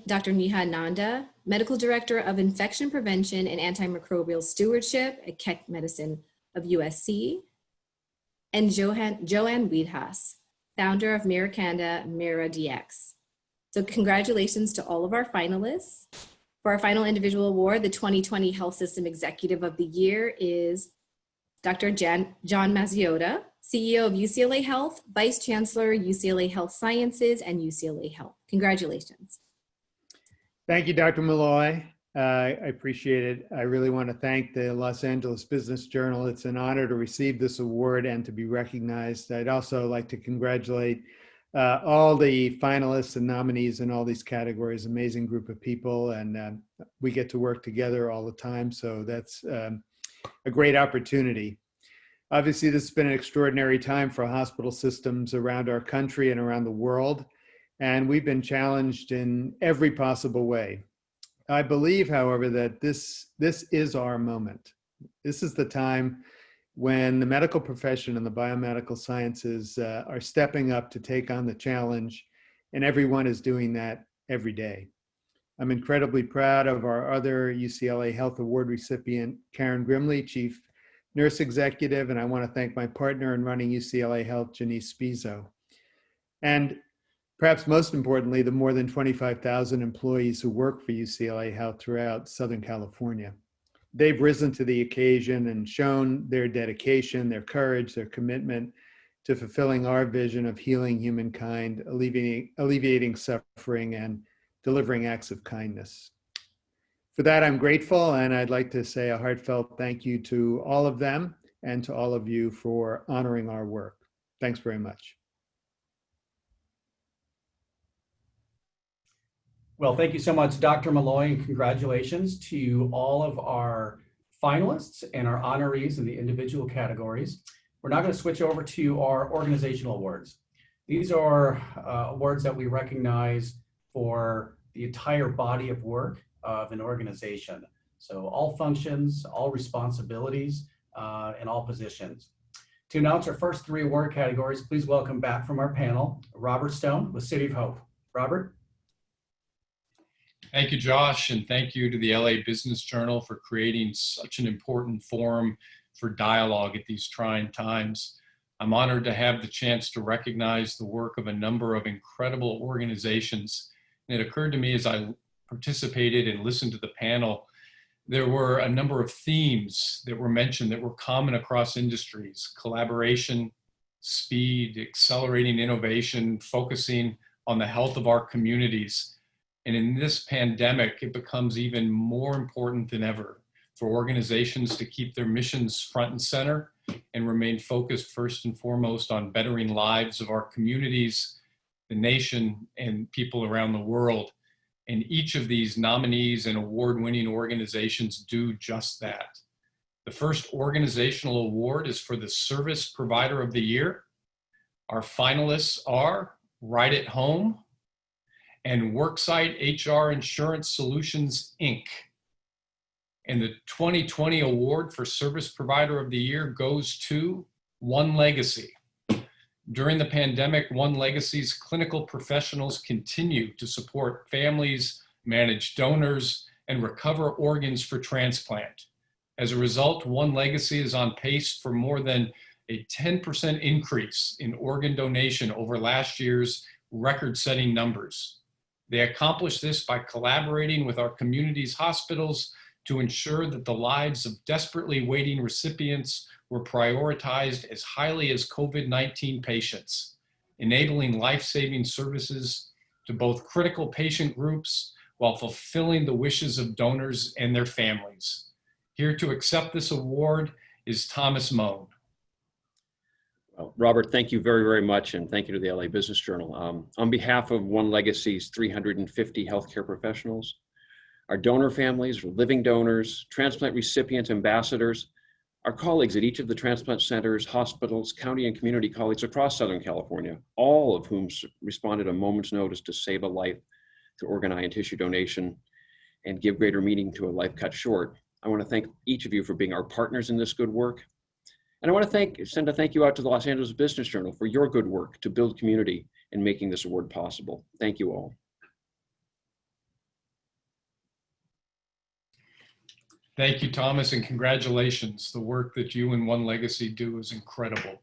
Dr. Neha Nanda, Medical Director of Infection Prevention and Antimicrobial Stewardship at Keck Medicine of USC; and Joanne Wiedhaus, founder of Miracanda MiraDX. So congratulations to all of our finalists. For our final individual award, the 2020 Health System Executive of the Year is Dr. John Mazziota, CEO of UCLA Health, Vice Chancellor, UCLA Health Sciences, and UCLA Health. Congratulations.
Thank you, Dr. Malloy. I appreciate it. I really want to thank the Los Angeles Business Journal. It's an honor to receive this award and to be recognized. I'd also like to congratulate all the finalists and nominees in all these categories. Amazing group of people, and we get to work together all the time. So that's a great opportunity. Obviously, this has been an extraordinary time for hospital systems around our country and around the world, and we've been challenged in every possible way. I believe, however, that this is our moment. This is the time when the medical profession and the biomedical sciences are stepping up to take on the challenge, and everyone is doing that every day. I'm incredibly proud of our other UCLA Health Award recipient, Karen Grimley, Chief Nurse Executive, and I want to thank my partner in running UCLA Health, Janice Spizo. And perhaps most importantly, the more than 25,000 employees who work for UCLA Health throughout Southern California. They've risen to the occasion and shown their dedication, their courage, their commitment to fulfilling our vision of healing humankind, alleviating suffering, and delivering acts of kindness. For that, I'm grateful, and I'd like to say a heartfelt thank you to all of them and to all of you for honoring our work. Thanks very much.
Well, thank you so much, Dr. Malloy, and congratulations to all of our finalists and our honorees in the individual categories. We're now going to switch over to our organizational awards. These are awards that we recognize for the entire body of work of an organization. So all functions, all responsibilities, and all positions. To announce our first three award categories, please welcome back from our panel, Robert Stone with City of Hope. Robert?
Thank you, Josh, and thank you to the LA Business Journal for creating such an important forum for dialogue at these trying times. I'm honored to have the chance to recognize the work of a number of incredible organizations. And it occurred to me as I participated and listened to the panel, there were a number of themes that were mentioned that were common across industries: collaboration, speed, accelerating innovation, focusing on the health of our communities. And in this pandemic, it becomes even more important than ever for organizations to keep their missions front and center and remain focused first and foremost on bettering lives of our communities, the nation, and people around the world. And each of these nominees and award-winning organizations do just that. The first organizational award is for the Service Provider of the Year. Our finalists are Right at Home and Worksite HR Insurance Solutions, Inc. And the 2020 award for Service Provider of the Year goes to One Legacy. During the pandemic, One Legacy's clinical professionals continue to support families, manage donors, and recover organs for transplant. As a result, One Legacy is on pace for more than a 10% increase in organ donation over last year's record-setting numbers. They accomplished this by collaborating with our community's hospitals to ensure that the lives of desperately waiting recipients were prioritized as highly as COVID-19 patients, enabling life-saving services to both critical patient groups while fulfilling the wishes of donors and their families. Here to accept this award is Thomas Moan.
Well, Robert, thank you very, very much, and thank you to the LA Business Journal. On behalf of One Legacy's 350 healthcare professionals, our donor families, living donors, transplant recipients, ambassadors, our colleagues at each of the transplant centers, hospitals, county and community colleagues across Southern California, all of whom responded at a moment's notice to save a life through organ, eye, and tissue donation and give greater meaning to a life cut short. I want to thank each of you for being our partners in this good work. And I want to send a thank you out to the Los Angeles Business Journal for your good work to build community and making this award possible. Thank you all.
Thank you, Thomas, and congratulations. The work that you and One Legacy do is incredible.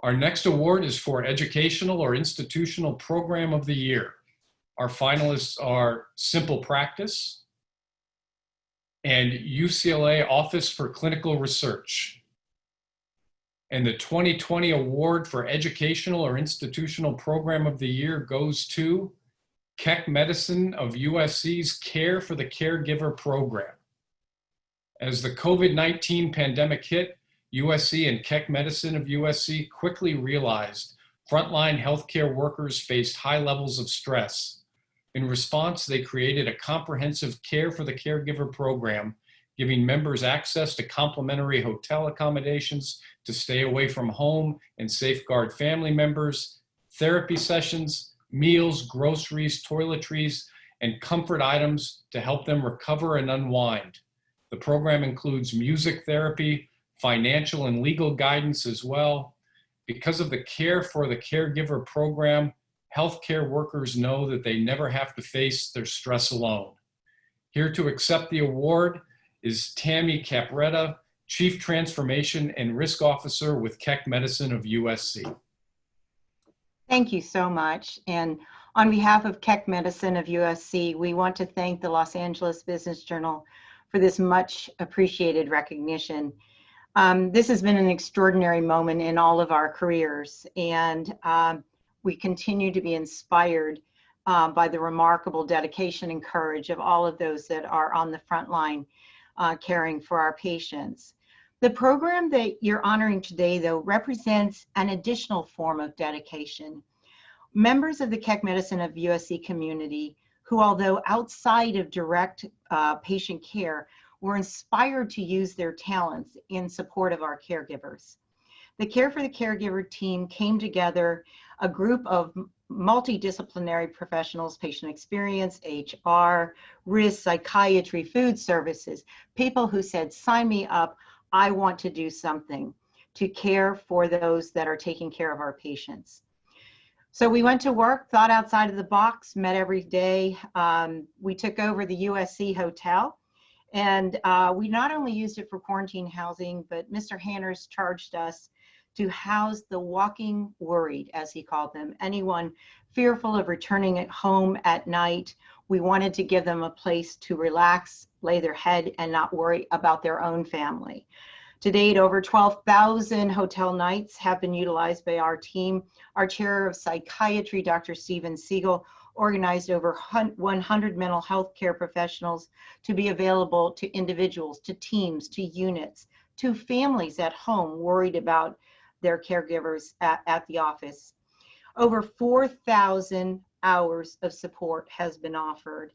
Our next award is for Educational or Institutional Program of the Year. Our finalists are Simple Practice and UCLA Office for Clinical Research. And the 2020 award for Educational or Institutional Program of the Year goes to Keck Medicine of USC's Care for the Caregiver program. As the COVID-19 pandemic hit, USC and Keck Medicine of USC quickly realized frontline healthcare workers faced high levels of stress. In response, they created a comprehensive Care for the Caregiver program, giving members access to complimentary hotel accommodations to stay away from home and safeguard family members, therapy sessions, meals, groceries, toiletries, and comfort items to help them recover and unwind. The program includes music therapy, financial and legal guidance as well. Because of the Care for the Caregiver program, healthcare workers know that they never have to face their stress alone. Here to accept the award is Tammy Capretta, Chief Transformation and Risk Officer with Keck Medicine of USC.
Thank you so much. And on behalf of Keck Medicine of USC, we want to thank the Los Angeles Business Journal for this much appreciated recognition. This has been an extraordinary moment in all of our careers, and we continue to be inspired by the remarkable dedication and courage of all of those that are on the front line caring for our patients. The program that you're honoring today, though, represents an additional form of dedication. Members of the Keck Medicine of USC community, who, although outside of direct patient care, were inspired to use their talents in support of our caregivers. The Care for the Caregiver team came together, a group of multidisciplinary professionals, patient experience, HR, risk, psychiatry, food services, people who said, sign me up, I want to do something to care for those that are taking care of our patients. So we went to work, thought outside of the box, met every day. We took over the USC hotel, and we not only used it for quarantine housing, but Mr. Hanners charged us to house the walking worried, as he called them, anyone fearful of returning at home at night. We wanted to give them a place to relax, lay their head, and not worry about their own family. To date, over 12,000 hotel nights have been utilized by our team. Our chair of psychiatry, Dr. Steven Siegel, organized over 100 mental health care professionals to be available to individuals, to teams, to units, to families at home worried about their caregivers at the office. Over 4,000 hours of support has been offered.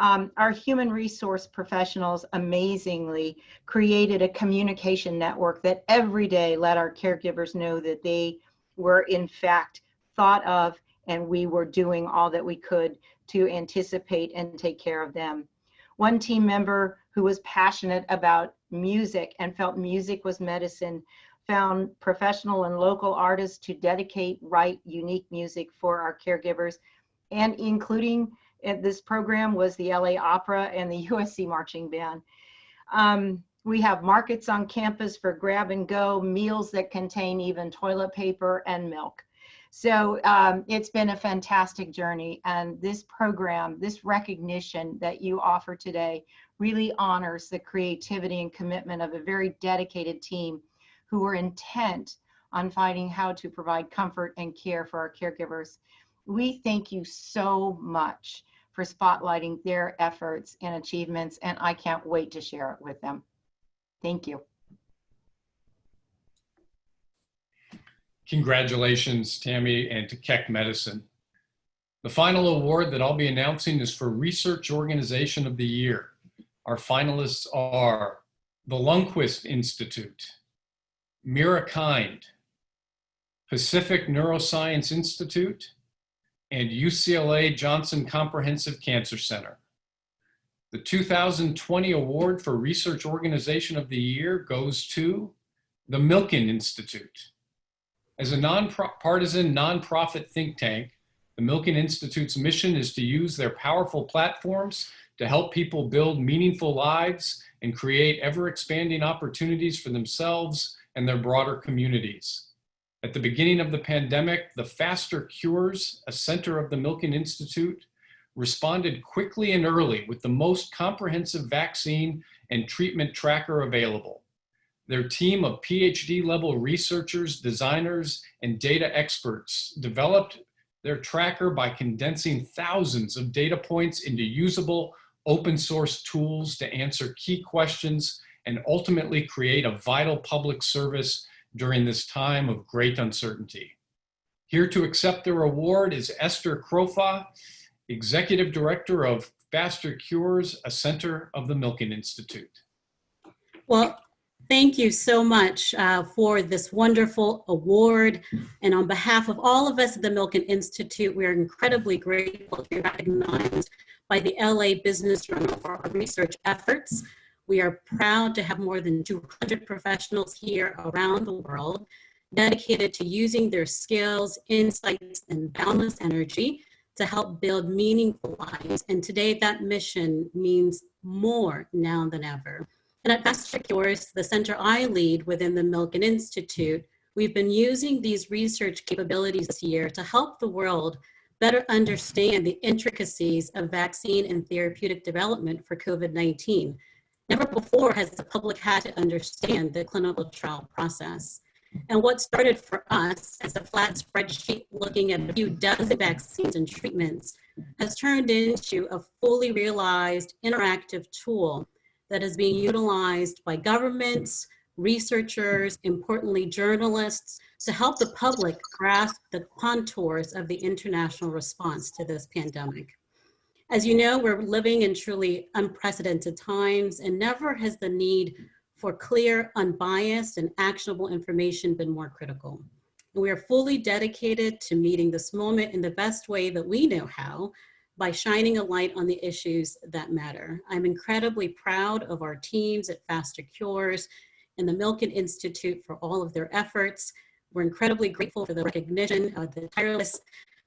Our human resource professionals amazingly created a communication network that every day let our caregivers know that they were in fact thought of, and we were doing all that we could to anticipate and take care of them. One team member who was passionate about music and felt music was medicine found professional and local artists to write unique music for our caregivers, and including this program was the LA Opera and the USC Marching Band. We have markets on campus for grab and go, meals that contain even toilet paper and milk. So it's been a fantastic journey, and this program, this recognition that you offer today really honors the creativity and commitment of a very dedicated team who were intent on finding how to provide comfort and care for our caregivers. We thank you so much for spotlighting their efforts and achievements, and I can't wait to share it with them. Thank you.
Congratulations, Tammy, and to Keck Medicine. The final award that I'll be announcing is for Research Organization of the Year. Our finalists are the Lundquist Institute, Mira Kind, Pacific Neuroscience Institute, and UCLA Johnson Comprehensive Cancer Center. The 2020 award for Research Organization of the Year goes to the Milken Institute. As a nonpartisan, nonprofit think tank, the Milken Institute's mission is to use their powerful platforms to help people build meaningful lives and create ever-expanding opportunities for themselves and their broader communities. At the beginning of the pandemic, the Faster Cures, a center of the Milken Institute, responded quickly and early with the most comprehensive vaccine and treatment tracker available. Their team of PhD-level researchers, designers, and data experts developed their tracker by condensing thousands of data points into usable open source tools to answer key questions and ultimately create a vital public service during this time of great uncertainty. Here to accept their award is Esther Krofa, Executive Director of Faster Cures, a center of the Milken Institute.
Well, thank you so much for this wonderful award. And on behalf of all of us at the Milken Institute, we are incredibly grateful to be recognized by the LA Business Journal for our research efforts. We are proud to have more than 200 professionals here around the world dedicated to using their skills, insights, and boundless energy to help build meaningful lives. And today that mission means more now than ever. And at Pastor Cures, the center I lead within the Milken Institute, we've been using these research capabilities this year to help the world better understand the intricacies of vaccine and therapeutic development for COVID-19. Never before has the public had to understand the clinical trial process. And what started for us as a flat spreadsheet looking at a few dozen vaccines and treatments has turned into a fully realized interactive tool that is being utilized by governments, researchers, importantly journalists, to help the public grasp the contours of the international response to this pandemic. As you know, we're living in truly unprecedented times, and never has the need for clear, unbiased, and actionable information been more critical. And we are fully dedicated to meeting this moment in the best way that we know how, by shining a light on the issues that matter. I'm incredibly proud of our teams at Faster Cures and the Milken Institute for all of their efforts. We're incredibly grateful for the recognition of the tireless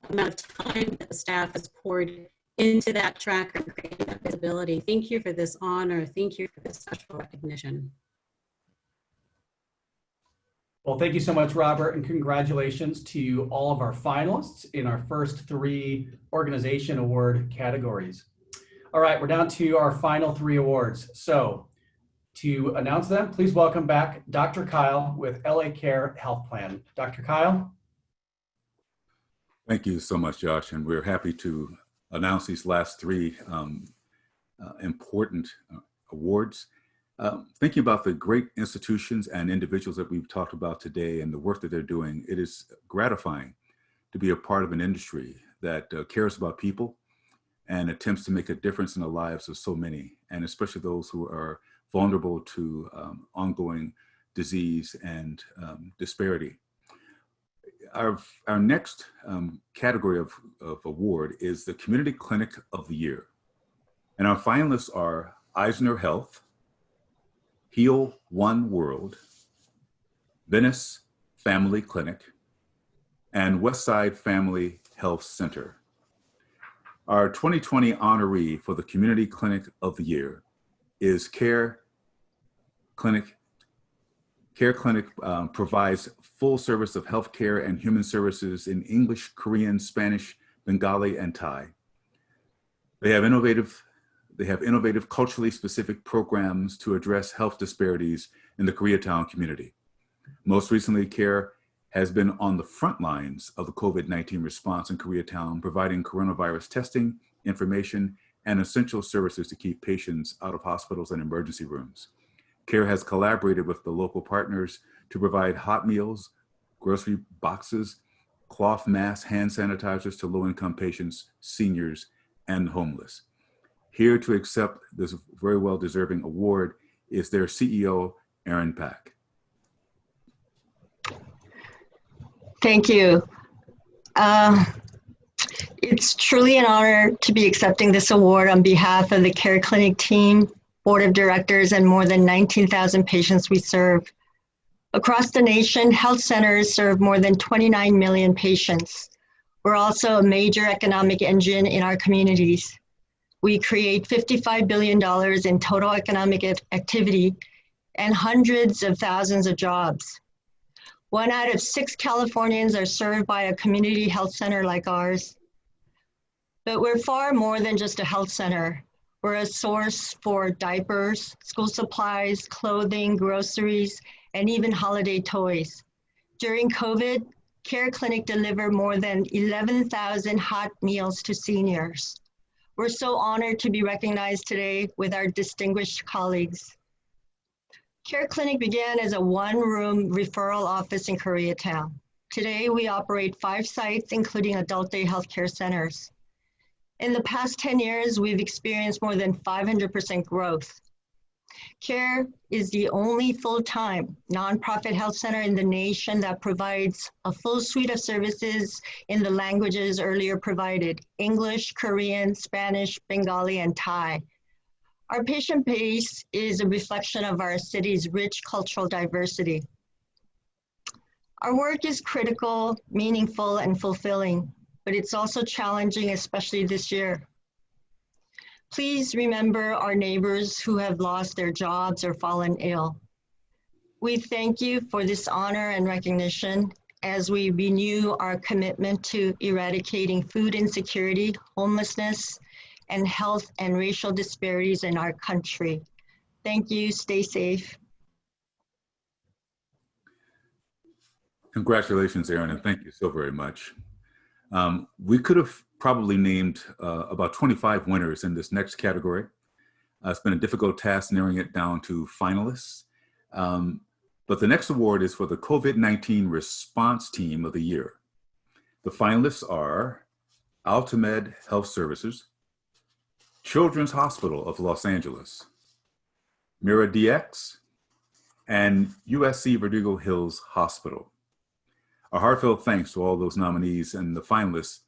amount of time that the staff has poured into that tracker and creating that visibility. Thank you for this honor. Thank you for this special recognition.
Well, thank you so much, Robert, and congratulations to all of our finalists in our first 3 organization award categories. All right, we're down to our final 3 awards. So to announce them, please welcome back Dr. Kyle with LA Care Health Plan. Dr. Kyle.
Thank you so much, Josh, and we're happy to announce these last 3 important awards. Thinking about the great institutions and individuals that we've talked about today and the work that they're doing, it is gratifying to be a part of an industry that cares about people and attempts to make a difference in the lives of so many, and especially those who are vulnerable to ongoing disease and disparity. Our next category of award is the Community Clinic of the Year. And our finalists are Eisner Health, Heal One World, Venice Family Clinic, and Westside Family Health Center. Our 2020 honoree for the Community Clinic of the Year is Care Clinic. Care Clinic provides full service of healthcare and human services in English, Korean, Spanish, Bengali, and Thai. They have innovative culturally specific programs to address health disparities in the Koreatown community. Most recently, Care has been on the front lines of the COVID-19 response in Koreatown, providing coronavirus testing, information, and essential services to keep patients out of hospitals and emergency rooms. Care has collaborated with the local partners to provide hot meals, grocery boxes, cloth masks, hand sanitizers to low-income patients, seniors, and homeless. Here to accept this very well-deserving award is their CEO, Erin Pack.
Thank you. It's truly an honor to be accepting this award on behalf of the Care Clinic team, board of directors, and more than 19,000 patients we serve. Across the nation, health centers serve more than 29 million patients. We're also a major economic engine in our communities. We create $55 billion in total economic activity and hundreds of thousands of jobs. 1 out of 6 Californians are served by a community health center like ours. But we're far more than just a health center. We're a source for diapers, school supplies, clothing, groceries, and even holiday toys. During COVID, Care Clinic delivered more than 11,000 hot meals to seniors. We're so honored to be recognized today with our distinguished colleagues. Care Clinic began as a one-room referral office in Koreatown. Today, we operate 5 sites, including adult day healthcare centers. In the past 10 years, we've experienced more than 500% growth. Care is the only full-time nonprofit health center in the nation that provides a full suite of services in the languages earlier provided: English, Korean, Spanish, Bengali, and Thai. Our patient base is a reflection of our city's rich cultural diversity. Our work is critical, meaningful, and fulfilling, but it's also challenging, especially this year. Please remember our neighbors who have lost their jobs or fallen ill. We thank you for this honor and recognition as we renew our commitment to eradicating food insecurity, homelessness, and health and racial disparities in our country. Thank you, stay safe.
Congratulations, Erin, and thank you so very much. We could have probably named about 25 winners in this next category. It's been a difficult task narrowing it down to finalists. But the next award is for the COVID-19 Response Team of the Year. The finalists are Altamed Health Services, Children's Hospital of Los Angeles, MiraDX, and USC Verdugo Hills Hospital. A heartfelt thanks to all those nominees and the finalists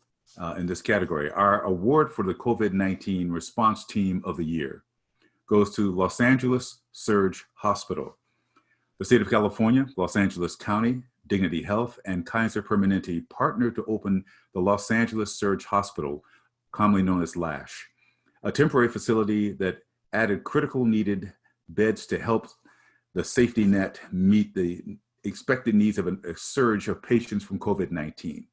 in this category. Our award for the COVID-19 Response Team of the Year goes to Los Angeles Surge Hospital. The state of California, Los Angeles County, Dignity Health, and Kaiser Permanente partnered to open the Los Angeles Surge Hospital, commonly known as LASH, a temporary facility that added critical needed beds to help the safety net meet the expected needs of a surge of patients from COVID-19.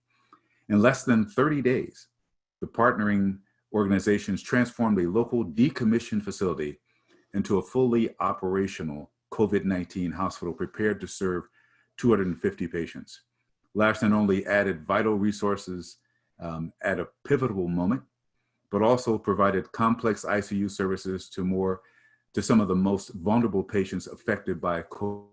In less than 30 days, the partnering organizations transformed a local decommissioned facility into a fully operational COVID-19 hospital prepared to serve 250 patients. LASH not only added vital resources at a pivotal moment, but also provided complex ICU services to some of the most vulnerable patients affected by COVID.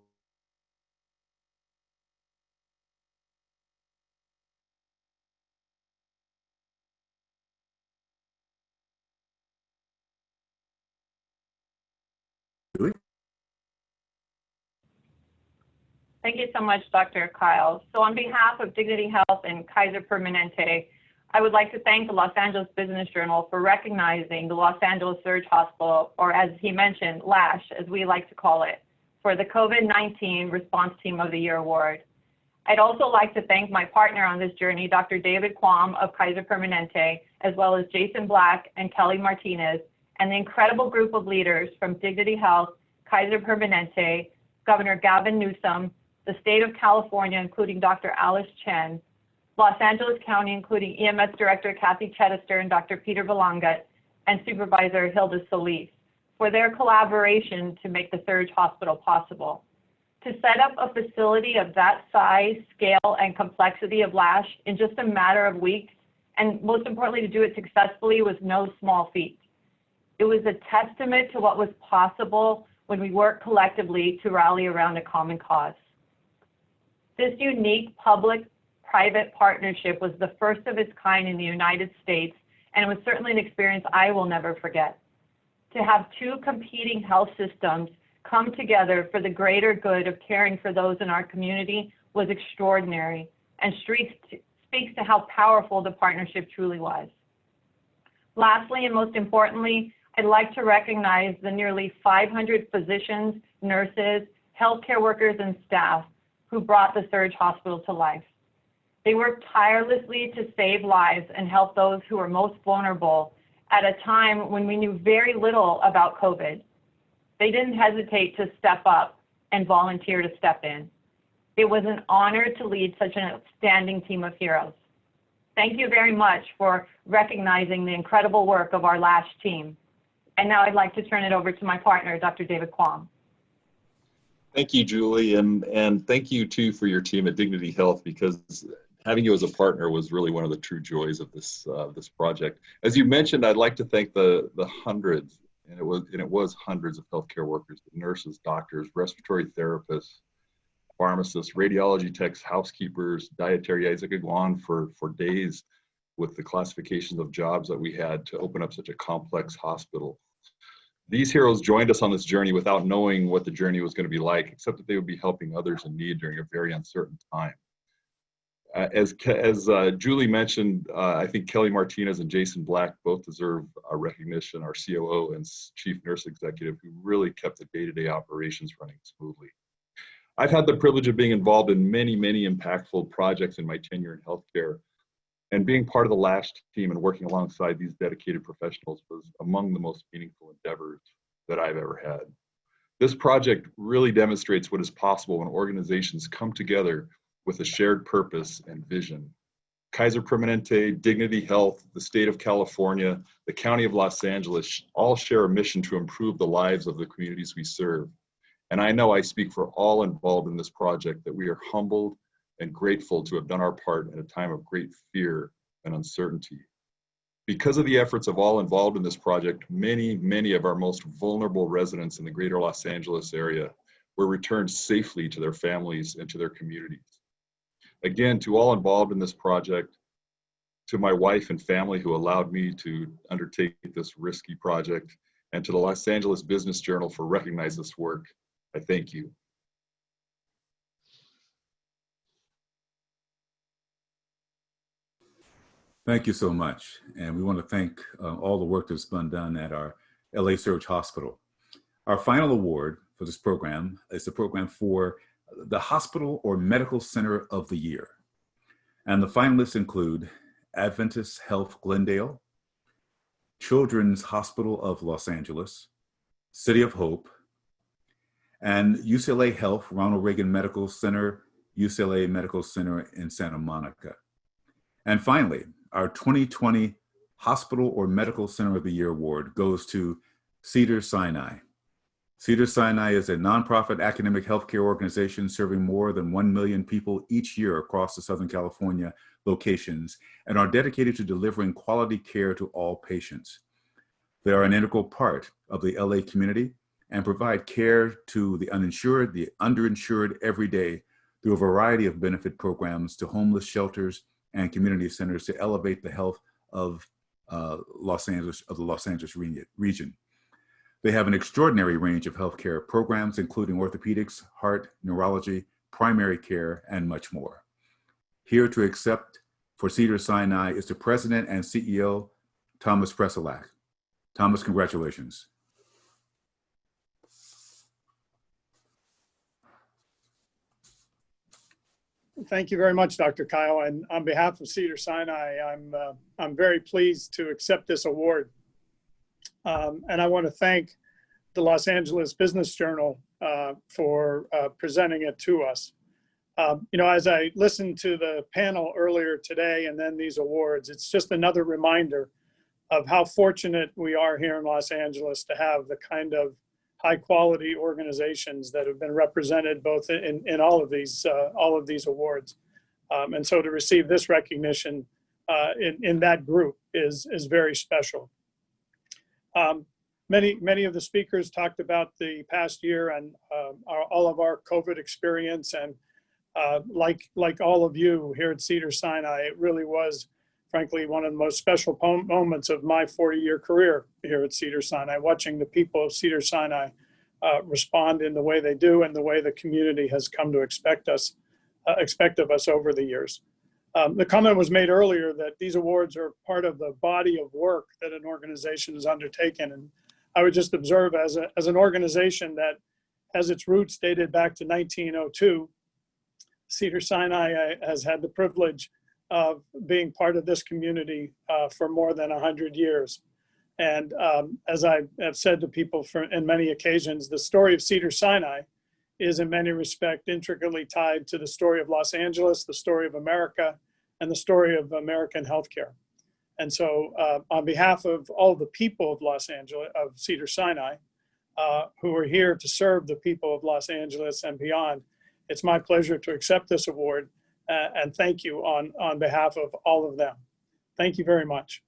Thank you so much, Dr. Kyle. So on behalf of Dignity Health and Kaiser Permanente, I would like to thank the Los Angeles Business Journal for recognizing the Los Angeles Surge Hospital, or as he mentioned, LASH, as we like to call it, for the COVID-19 Response Team of the Year award. I'd also like to thank my partner on this journey, Dr. David Quam of Kaiser Permanente, as well as Jason Black and Kelly Martinez, and the incredible group of leaders from Dignity Health, Kaiser Permanente, Governor Gavin Newsom, the state of California, including Dr. Alice Chen, Los Angeles County, including EMS Director Kathy Chedister and Dr. Peter Belangat, and Supervisor Hilda Solis, for their collaboration to make the Surge Hospital possible. To set up a facility of that size, scale, and complexity of LASH in just a matter of weeks, and most importantly, to do it successfully, was no small feat. It was a testament to what was possible when we work collectively to rally around a common cause. This unique public-private partnership was the first of its kind in the United States, and it was certainly an experience I will never forget. To have two competing health systems come together for the greater good of caring for those in our community was extraordinary, and speaks to how powerful the partnership truly was. Lastly, and most importantly, I'd like to recognize the nearly 500 physicians, nurses, healthcare workers, and staff who brought the Surge Hospital to life. They worked tirelessly to save lives and help those who were most vulnerable at a time when we knew very little about COVID. They didn't hesitate to step up and volunteer to step in. It was an honor to lead such an outstanding team of heroes. Thank you very much for recognizing the incredible work of our LASH team. And now I'd like to turn it over to my partner, Dr. David Quam.
Thank you, Julie, and thank you too for your team at Dignity Health, because having you as a partner was really one of the true joys of this this project. As you mentioned, I'd like to thank the hundreds, and it was hundreds of healthcare workers, nurses, doctors, respiratory therapists, pharmacists, radiology techs, housekeepers, dietary. I could go on for days with the classifications of jobs that we had to open up such a complex hospital. These heroes joined us on this journey without knowing what the journey was going to be like, except that they would be helping others in need during a very uncertain time. As Julie mentioned, I think Kelly Martinez and Jason Black both deserve our recognition, our COO and Chief Nurse Executive, who really kept the day-to-day operations running smoothly. I've had the privilege of being involved in many, many impactful projects in my tenure in healthcare, and being part of the LASH team and working alongside these dedicated professionals was among the most meaningful endeavors that I've ever had. This project really demonstrates what is possible when organizations come together with a shared purpose and vision. Kaiser Permanente, Dignity Health, the state of California, the county of Los Angeles all share a mission to improve the lives of the communities we serve. And I know I speak for all involved in this project that we are humbled and grateful to have done our part at a time of great fear and uncertainty. Because of the efforts of all involved in this project, many, many of our most vulnerable residents in the greater Los Angeles area were returned safely to their families and to their communities. Again, to all involved in this project, to my wife and family who allowed me to undertake this risky project, and to the Los Angeles Business Journal for recognizing this work, I thank you.
Thank you so much. And we want to thank all the work that's been done at our LA Surge Hospital. Our final award for this program is the program for the Hospital or Medical Center of the Year. And the finalists include Adventist Health Glendale, Children's Hospital of Los Angeles, City of Hope, and UCLA Health Ronald Reagan Medical Center, UCLA Medical Center in Santa Monica. And finally, our 2020 Hospital or Medical Center of the Year award goes to Cedars-Sinai. Cedars-Sinai is a nonprofit academic healthcare organization serving more than 1 million people each year across the Southern California locations and are dedicated to delivering quality care to all patients. They are an integral part of the LA community and provide care to the uninsured, the underinsured every day through a variety of benefit programs to homeless shelters and community centers to elevate the health of the Los Angeles region. They have an extraordinary range of healthcare programs, including orthopedics, heart, neurology, primary care, and much more. Here to accept for Cedars-Sinai is the president and CEO, Thomas Preselak. Thomas, congratulations.
Thank you very much, Dr. Kyle. And on behalf of Cedars-Sinai, I'm very pleased to accept this award. And I want to thank the Los Angeles Business Journal for presenting it to us. You know, as I listened to the panel earlier today and then these awards, it's just another reminder of how fortunate we are here in Los Angeles to have the kind of high quality organizations that have been represented both in all of these awards. And so to receive this recognition in that group is very special. Many of the speakers talked about the past year and all of our COVID experience, and like all of you here at Cedars-Sinai, it really was, frankly, one of the most special moments of my 40-year career here at Cedars-Sinai, watching the people of Cedars-Sinai respond in the way they do and the way the community has come to expect of us over the years. The comment was made earlier that these awards are part of the body of work that an organization has undertaken. And I would just observe as an organization that has its roots dated back to 1902, Cedars-Sinai has had the privilege of being part of this community for more than 100 years. And as I have said to people in many occasions, the story of Cedars-Sinai is in many respects intricately tied to the story of Los Angeles, the story of America, and the story of American healthcare. And so on behalf of all the people of Los Angeles, of Cedars-Sinai, who are here to serve the people of Los Angeles and beyond, it's my pleasure to accept this award and thank you on behalf of all of them. Thank you very much.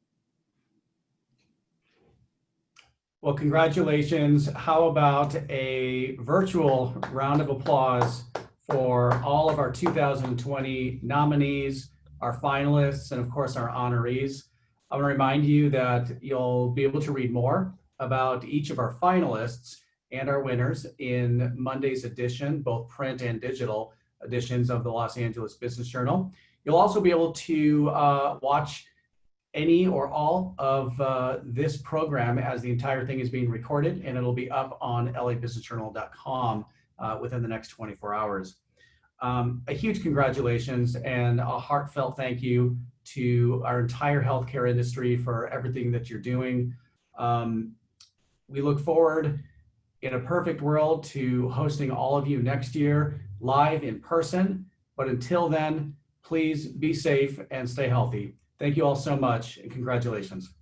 Well, congratulations. How about a virtual round of applause for all of our 2020 nominees, our finalists, and of course our honorees. I want to remind you that you'll be able to read more about each of our finalists and our winners in Monday's edition, both print and digital editions of the Los Angeles Business Journal. You'll also be able to watch any or all of this program as the entire thing is being recorded, and it'll be up on labusinessjournal.com within the next 24 hours. A huge congratulations and a heartfelt thank you to our entire healthcare industry for everything that you're doing. We look forward, in a perfect world, to hosting all of you next year live in person. But until then, please be safe and stay healthy. Thank you all so much, and congratulations.